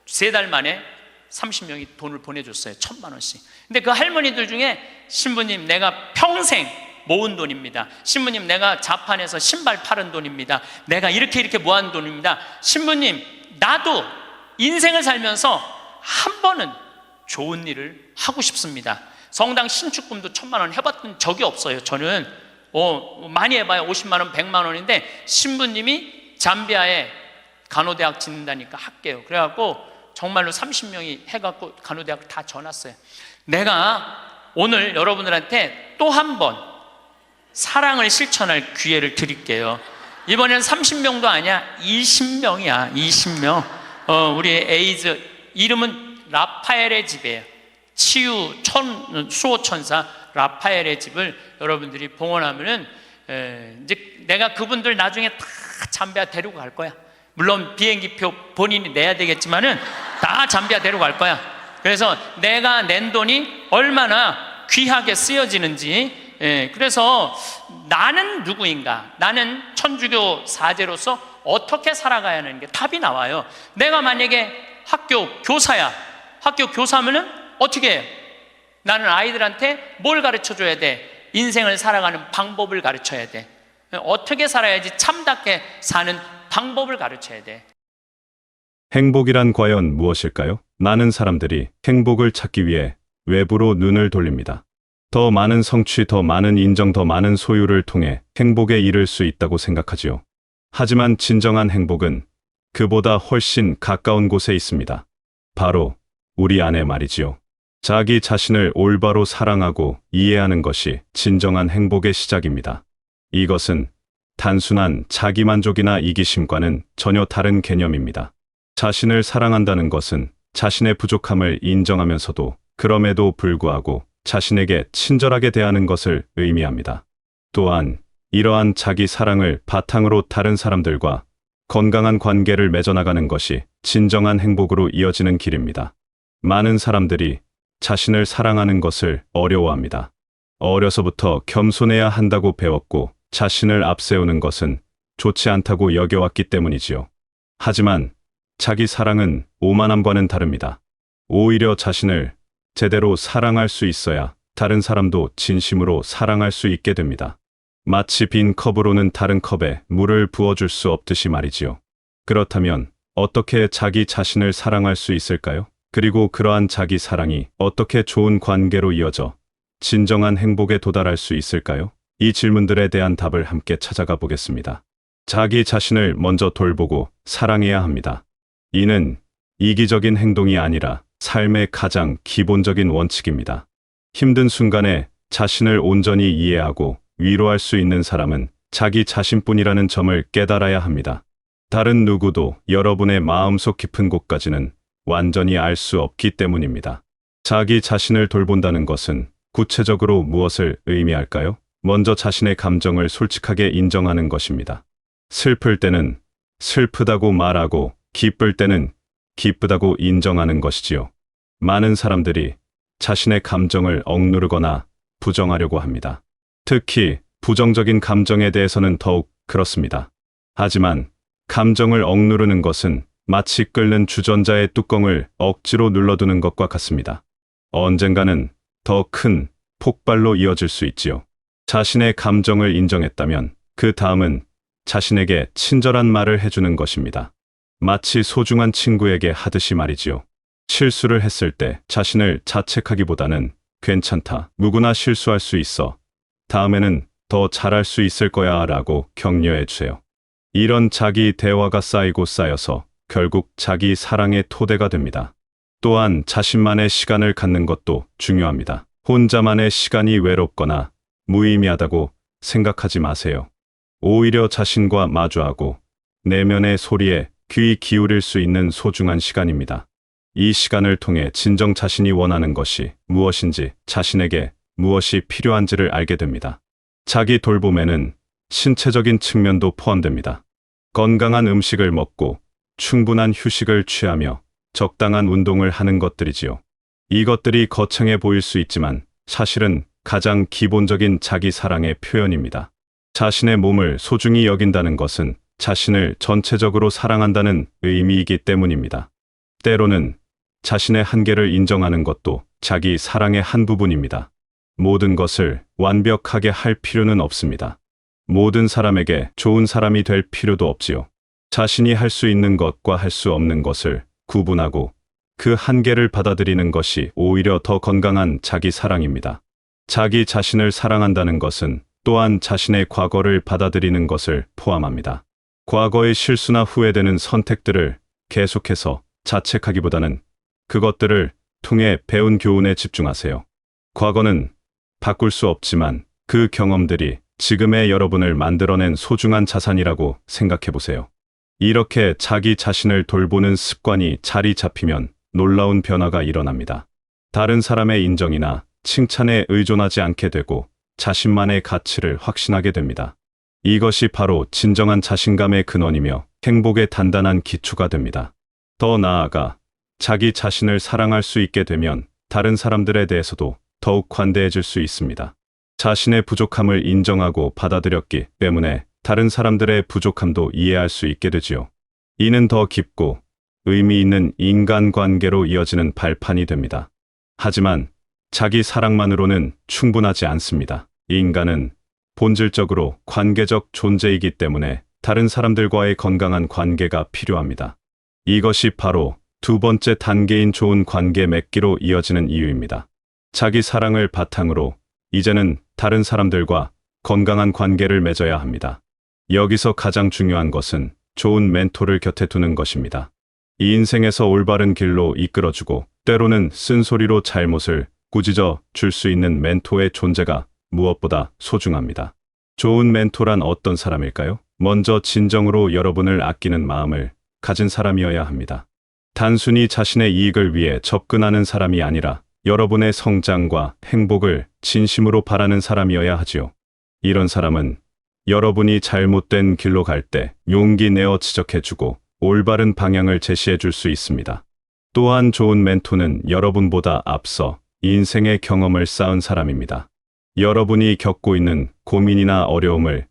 3달 만에 30명이 돈을 보내줬어요. 1,000만 원씩. 근데 그 할머니들 중에 신부님, 내가 평생 모은 돈입니다. 신부님, 내가 자판에서 신발 팔은 돈입니다. 내가 이렇게 모은 돈입니다. 신부님, 나도 인생을 살면서 한 번은 좋은 일을 하고 싶습니다. 성당 신축금도 1,000만 원 해봤던 적이 없어요. 저는 많이 해봐요. 50만 원, 100만 원인데 신부님이 잠비아에 간호대학 짓는다니까 할게요. 그래갖고 정말로 30명이 해갖고 간호대학 다 져놨어요. 내가 오늘 여러분들한테 또 한 번 사랑을 실천할 기회를 드릴게요. 이번에는 30명도 아니야. 20명이야. 20명. 우리 에이즈 이름은 라파엘의 집이에요. 치유 수호천사 라파엘의 집을 여러분들이 봉헌하면은 이제 내가 그분들 나중에 다 잠비아 데리고 갈 거야. 물론 비행기표 본인이 내야 되겠지만은 다 잠비아 데리고 갈 거야. 그래서 내가 낸 돈이 얼마나 귀하게 쓰여지는지. 그래서 나는 누구인가? 나는 천주교 사제로서 어떻게 살아가야 하는 게 답이 나와요. 내가 만약에 학교 교사야. 학교 교사면은 어떻게 해요? 나는 아이들한테 뭘 가르쳐 줘야 돼? 인생을 살아가는 방법을 가르쳐야 돼. 어떻게 살아야지 참답게 사는 방법을 가르쳐야 돼.
행복이란 과연 무엇일까요? 많은 사람들이 행복을 찾기 위해 외부로 눈을 돌립니다. 더 많은 성취, 더 많은 인정, 더 많은 소유를 통해 행복에 이를 수 있다고 생각하지요. 하지만 진정한 행복은 그보다 훨씬 가까운 곳에 있습니다. 바로 우리 안에 말이지요. 자기 자신을 올바로 사랑하고 이해하는 것이 진정한 행복의 시작입니다. 이것은 단순한 자기만족이나 이기심과는 전혀 다른 개념입니다. 자신을 사랑한다는 것은 자신의 부족함을 인정하면서도 그럼에도 불구하고 자신에게 친절하게 대하는 것을 의미합니다. 또한 이러한 자기 사랑을 바탕으로 다른 사람들과 건강한 관계를 맺어나가는 것이 진정한 행복으로 이어지는 길입니다. 많은 사람들이 자신을 사랑하는 것을 어려워합니다. 어려서부터 겸손해야 한다고 배웠고 자신을 앞세우는 것은 좋지 않다고 여겨왔기 때문이지요. 하지만 자기 사랑은 오만함과는 다릅니다. 오히려 자신을 제대로 사랑할 수 있어야 다른 사람도 진심으로 사랑할 수 있게 됩니다. 마치 빈 컵으로는 다른 컵에 물을 부어줄 수 없듯이 말이지요. 그렇다면 어떻게 자기 자신을 사랑할 수 있을까요? 그리고 그러한 자기 사랑이 어떻게 좋은 관계로 이어져 진정한 행복에 도달할 수 있을까요? 이 질문들에 대한 답을 함께 찾아가 보겠습니다. 자기 자신을 먼저 돌보고 사랑해야 합니다. 이는 이기적인 행동이 아니라 삶의 가장 기본적인 원칙입니다. 힘든 순간에 자신을 온전히 이해하고 위로할 수 있는 사람은 자기 자신뿐이라는 점을 깨달아야 합니다. 다른 누구도 여러분의 마음속 깊은 곳까지는 완전히 알 수 없기 때문입니다. 자기 자신을 돌본다는 것은 구체적으로 무엇을 의미할까요? 먼저 자신의 감정을 솔직하게 인정하는 것입니다. 슬플 때는 슬프다고 말하고 기쁠 때는 기쁘다고 인정하는 것이지요. 많은 사람들이 자신의 감정을 억누르거나 부정하려고 합니다. 특히 부정적인 감정에 대해서는 더욱 그렇습니다. 하지만 감정을 억누르는 것은 마치 끓는 주전자의 뚜껑을 억지로 눌러두는 것과 같습니다. 언젠가는 더 큰 폭발로 이어질 수 있지요. 자신의 감정을 인정했다면 그 다음은 자신에게 친절한 말을 해주는 것입니다. 마치 소중한 친구에게 하듯이 말이지요. 실수를 했을 때 자신을 자책하기보다는 괜찮다, 누구나 실수할 수 있어, 다음에는 더 잘할 수 있을 거야 라고 격려해 주세요. 이런 자기 대화가 쌓이고 쌓여서 결국 자기 사랑의 토대가 됩니다. 또한 자신만의 시간을 갖는 것도 중요합니다. 혼자만의 시간이 외롭거나 무의미하다고 생각하지 마세요. 오히려 자신과 마주하고 내면의 소리에 귀 기울일 수 있는 소중한 시간입니다. 이 시간을 통해 진정 자신이 원하는 것이 무엇인지, 자신에게 무엇이 필요한지를 알게 됩니다. 자기 돌봄에는 신체적인 측면도 포함됩니다. 건강한 음식을 먹고 충분한 휴식을 취하며 적당한 운동을 하는 것들이지요. 이것들이 거창해 보일 수 있지만 사실은 가장 기본적인 자기 사랑의 표현입니다. 자신의 몸을 소중히 여긴다는 것은 자신을 전체적으로 사랑한다는 의미이기 때문입니다. 때로는 자신의 한계를 인정하는 것도 자기 사랑의 한 부분입니다. 모든 것을 완벽하게 할 필요는 없습니다. 모든 사람에게 좋은 사람이 될 필요도 없지요. 자신이 할 수 있는 것과 할 수 없는 것을 구분하고 그 한계를 받아들이는 것이 오히려 더 건강한 자기 사랑입니다. 자기 자신을 사랑한다는 것은 또한 자신의 과거를 받아들이는 것을 포함합니다. 과거의 실수나 후회되는 선택들을 계속해서 자책하기보다는 그것들을 통해 배운 교훈에 집중하세요. 과거는 바꿀 수 없지만 그 경험들이 지금의 여러분을 만들어낸 소중한 자산이라고 생각해 보세요. 이렇게 자기 자신을 돌보는 습관이 자리 잡히면 놀라운 변화가 일어납니다. 다른 사람의 인정이나 칭찬에 의존하지 않게 되고 자신만의 가치를 확신하게 됩니다. 이것이 바로 진정한 자신감의 근원이며 행복의 단단한 기초가 됩니다. 더 나아가 자기 자신을 사랑할 수 있게 되면 다른 사람들에 대해서도 더욱 관대해질 수 있습니다. 자신의 부족함을 인정하고 받아들였기 때문에 다른 사람들의 부족함도 이해할 수 있게 되지요. 이는 더 깊고 의미 있는 인간관계로 이어지는 발판이 됩니다. 하지만 자기 사랑만으로는 충분하지 않습니다. 인간은 본질적으로 관계적 존재이기 때문에 다른 사람들과의 건강한 관계가 필요합니다. 이것이 바로 두 번째 단계인 좋은 관계 맺기로 이어지는 이유입니다. 자기 사랑을 바탕으로 이제는 다른 사람들과 건강한 관계를 맺어야 합니다. 여기서 가장 중요한 것은 좋은 멘토를 곁에 두는 것입니다. 이 인생에서 올바른 길로 이끌어주고 때로는 쓴소리로 잘못을 꾸짖어 줄 수 있는 멘토의 존재가 무엇보다 소중합니다. 좋은 멘토란 어떤 사람일까요? 먼저 진정으로 여러분을 아끼는 마음을 가진 사람이어야 합니다. 단순히 자신의 이익을 위해 접근하는 사람이 아니라 여러분의 성장과 행복을 진심으로 바라는 사람이어야 하지요. 이런 사람은 여러분이 잘못된 길로 갈 때 용기 내어 지적해주고 올바른 방향을 제시해줄 수 있습니다. 또한 좋은 멘토는 여러분보다 앞서 인생의 경험을 쌓은 사람입니다. 여러분이 겪고 있는 고민이나 어려움을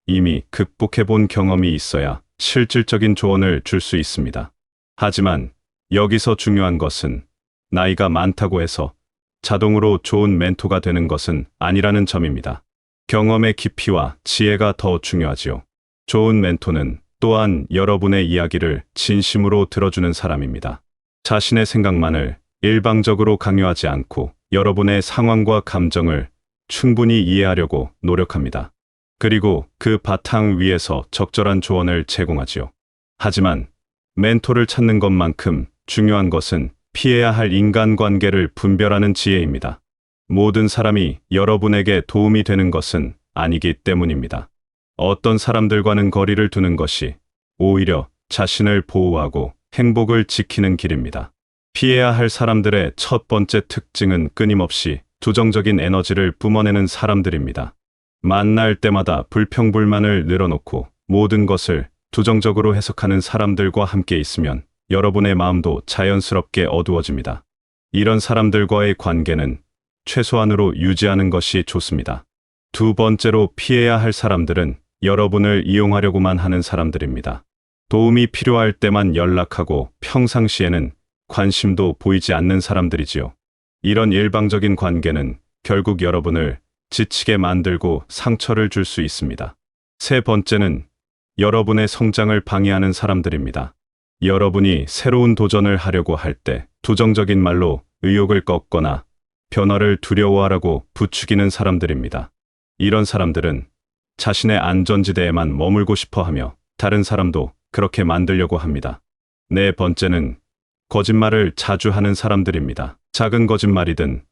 이미 극복해본 경험이 있어야 실질적인 조언을 줄 수 있습니다. 하지만 여기서 중요한 것은 나이가 많다고 해서 자동으로 좋은 멘토가 되는 것은 아니라는 점입니다. 경험의 깊이와 지혜가 더 중요하지요. 좋은 멘토는 또한 여러분의 이야기를 진심으로 들어주는 사람입니다. 자신의 생각만을 일방적으로 강요하지 않고 여러분의 상황과 감정을 충분히 이해하려고 노력합니다. 그리고 그 바탕 위에서 적절한 조언을 제공하지요. 하지만 멘토를 찾는 것만큼 중요한 것은 피해야 할 인간관계를 분별하는 지혜입니다. 모든 사람이 여러분에게 도움이 되는 것은 아니기 때문입니다. 어떤 사람들과는 거리를 두는 것이 오히려 자신을 보호하고 행복을 지키는 길입니다. 피해야 할 사람들의 첫 번째 특징은 끊임없이 부정적인 에너지를 뿜어내는 사람들입니다. 만날 때마다 불평불만을 늘어놓고 모든 것을 부정적으로 해석하는 사람들과 함께 있으면 여러분의 마음도 자연스럽게 어두워집니다. 이런 사람들과의 관계는 최소한으로 유지하는 것이 좋습니다. 두 번째로 피해야 할 사람들은 여러분을 이용하려고만 하는 사람들입니다. 도움이 필요할 때만 연락하고 평상시에는 관심도 보이지 않는 사람들이지요. 이런 일방적인 관계는 결국 여러분을 지치게 만들고 상처를 줄 수 있습니다. 세 번째는 여러분의 성장을 방해하는 사람들입니다. 여러분이 새로운 도전을 하려고 할 때 부정적인 말로 의욕을 꺾거나 변화를 두려워하라고 부추기는 사람들입니다. 이런 사람들은 자신의 안전지대에만 머물고 싶어 하며 다른 사람도 그렇게 만들려고 합니다. 네 번째는 거짓말을 자주 하는 사람들입니다. 작은 거짓말이든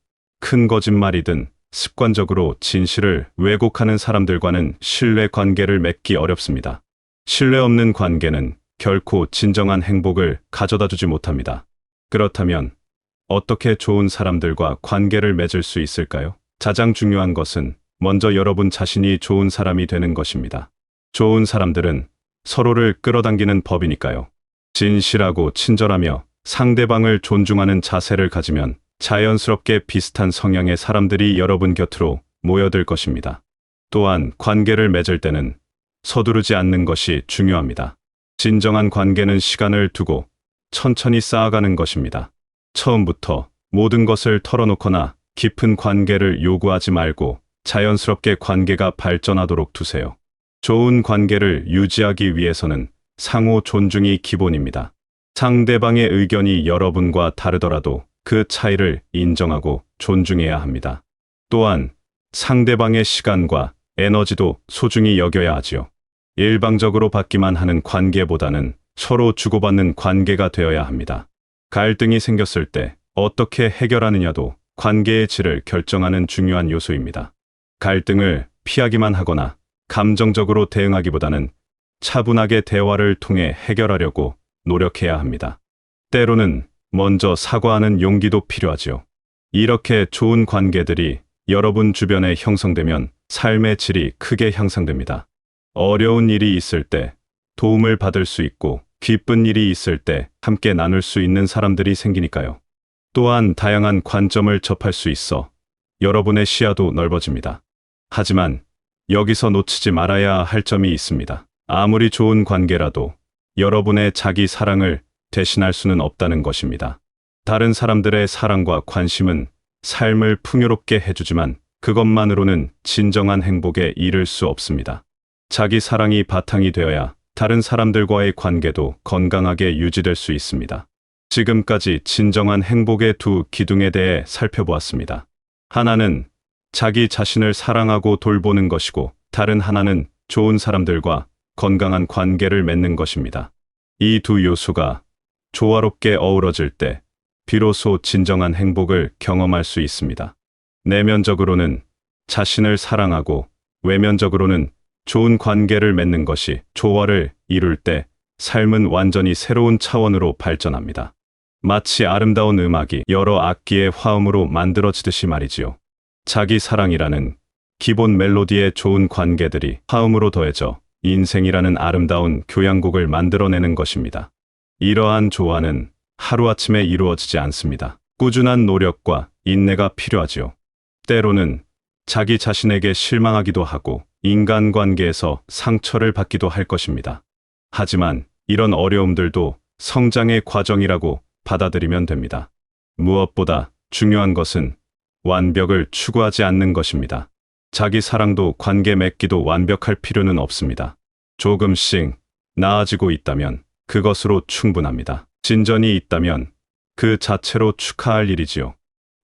큰 거짓말이든 습관적으로 진실을 왜곡하는 사람들과는 신뢰 관계를 맺기 어렵습니다. 신뢰 없는 관계는 결코 진정한 행복을 가져다 주지 못합니다. 그렇다면 어떻게 좋은 사람들과 관계를 맺을 수 있을까요? 가장 중요한 것은 먼저 여러분 자신이 좋은 사람이 되는 것입니다. 좋은 사람들은 서로를 끌어당기는 법이니까요. 진실하고 친절하며 상대방을 존중하는 자세를 가지면 자연스럽게 비슷한 성향의 사람들이 여러분 곁으로 모여들 것입니다. 또한 관계를 맺을 때는 서두르지 않는 것이 중요합니다. 진정한 관계는 시간을 두고 천천히 쌓아가는 것입니다. 처음부터 모든 것을 털어놓거나 깊은 관계를 요구하지 말고 자연스럽게 관계가 발전하도록 두세요. 좋은 관계를 유지하기 위해서는 상호 존중이 기본입니다. 상대방의 의견이 여러분과 다르더라도 그 차이를 인정하고 존중해야 합니다. 또한 상대방의 시간과 에너지도 소중히 여겨야 하지요. 일방적으로 받기만 하는 관계보다는 서로 주고받는 관계가 되어야 합니다. 갈등이 생겼을 때 어떻게 해결하느냐도 관계의 질을 결정하는 중요한 요소입니다. 갈등을 피하기만 하거나 감정적으로 대응하기보다는 차분하게 대화를 통해 해결하려고 노력해야 합니다. 때로는 먼저 사과하는 용기도 필요하지요. 이렇게 좋은 관계들이 여러분 주변에 형성되면 삶의 질이 크게 향상됩니다. 어려운 일이 있을 때 도움을 받을 수 있고 기쁜 일이 있을 때 함께 나눌 수 있는 사람들이 생기니까요. 또한 다양한 관점을 접할 수 있어 여러분의 시야도 넓어집니다. 하지만 여기서 놓치지 말아야 할 점이 있습니다. 아무리 좋은 관계라도 여러분의 자기 사랑을 대신할 수는 없다는 것입니다. 다른 사람들의 사랑과 관심은 삶을 풍요롭게 해주지만 그것만으로는 진정한 행복에 이를 수 없습니다. 자기 사랑이 바탕이 되어야 다른 사람들과의 관계도 건강하게 유지될 수 있습니다. 지금까지 진정한 행복의 두 기둥에 대해 살펴보았습니다. 하나는 자기 자신을 사랑하고 돌보는 것이고 다른 하나는 좋은 사람들과 건강한 관계를 맺는 것입니다. 이 두 요소가 조화롭게 어우러질 때 비로소 진정한 행복을 경험할 수 있습니다. 내면적으로는 자신을 사랑하고 외면적으로는 좋은 관계를 맺는 것이 조화를 이룰 때 삶은 완전히 새로운 차원으로 발전합니다. 마치 아름다운 음악이 여러 악기의 화음으로 만들어지듯이 말이지요. 자기 사랑이라는 기본 멜로디에 좋은 관계들이 화음으로 더해져 인생이라는 아름다운 교향곡을 만들어내는 것입니다. 이러한 조화는 하루아침에 이루어지지 않습니다. 꾸준한 노력과 인내가 필요하지요. 때로는 자기 자신에게 실망하기도 하고 인간관계에서 상처를 받기도 할 것입니다. 하지만 이런 어려움들도 성장의 과정이라고 받아들이면 됩니다. 무엇보다 중요한 것은 완벽을 추구하지 않는 것입니다. 자기 사랑도 관계 맺기도 완벽할 필요는 없습니다. 조금씩 나아지고 있다면 그것으로 충분합니다. 진전이 있다면 그 자체로 축하할 일이지요.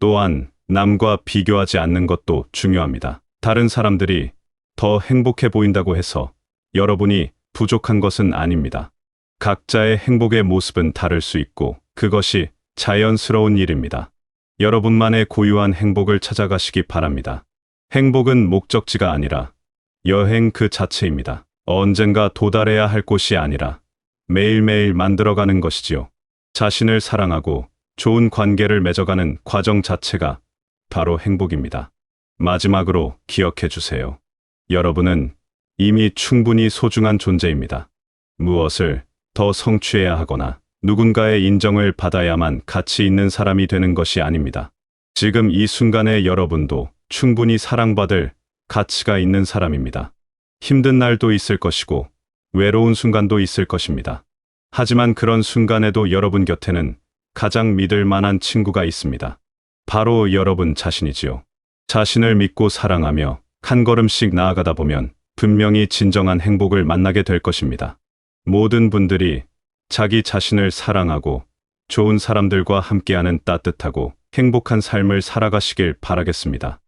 또한 남과 비교하지 않는 것도 중요합니다. 다른 사람들이 더 행복해 보인다고 해서 여러분이 부족한 것은 아닙니다. 각자의 행복의 모습은 다를 수 있고 그것이 자연스러운 일입니다. 여러분만의 고유한 행복을 찾아가시기 바랍니다. 행복은 목적지가 아니라 여행 그 자체입니다. 언젠가 도달해야 할 곳이 아니라 매일매일 만들어가는 것이지요. 자신을 사랑하고 좋은 관계를 맺어가는 과정 자체가 바로 행복입니다. 마지막으로 기억해 주세요. 여러분은 이미 충분히 소중한 존재입니다. 무엇을 더 성취해야 하거나 누군가의 인정을 받아야만 가치 있는 사람이 되는 것이 아닙니다. 지금 이 순간의 여러분도 충분히 사랑받을 가치가 있는 사람입니다. 힘든 날도 있을 것이고 외로운 순간도 있을 것입니다. 하지만 그런 순간에도 여러분 곁에는 가장 믿을 만한 친구가 있습니다. 바로 여러분 자신이지요. 자신을 믿고 사랑하며 한 걸음씩 나아가다 보면 분명히 진정한 행복을 만나게 될 것입니다. 모든 분들이 자기 자신을 사랑하고 좋은 사람들과 함께하는 따뜻하고 행복한 삶을 살아가시길 바라겠습니다.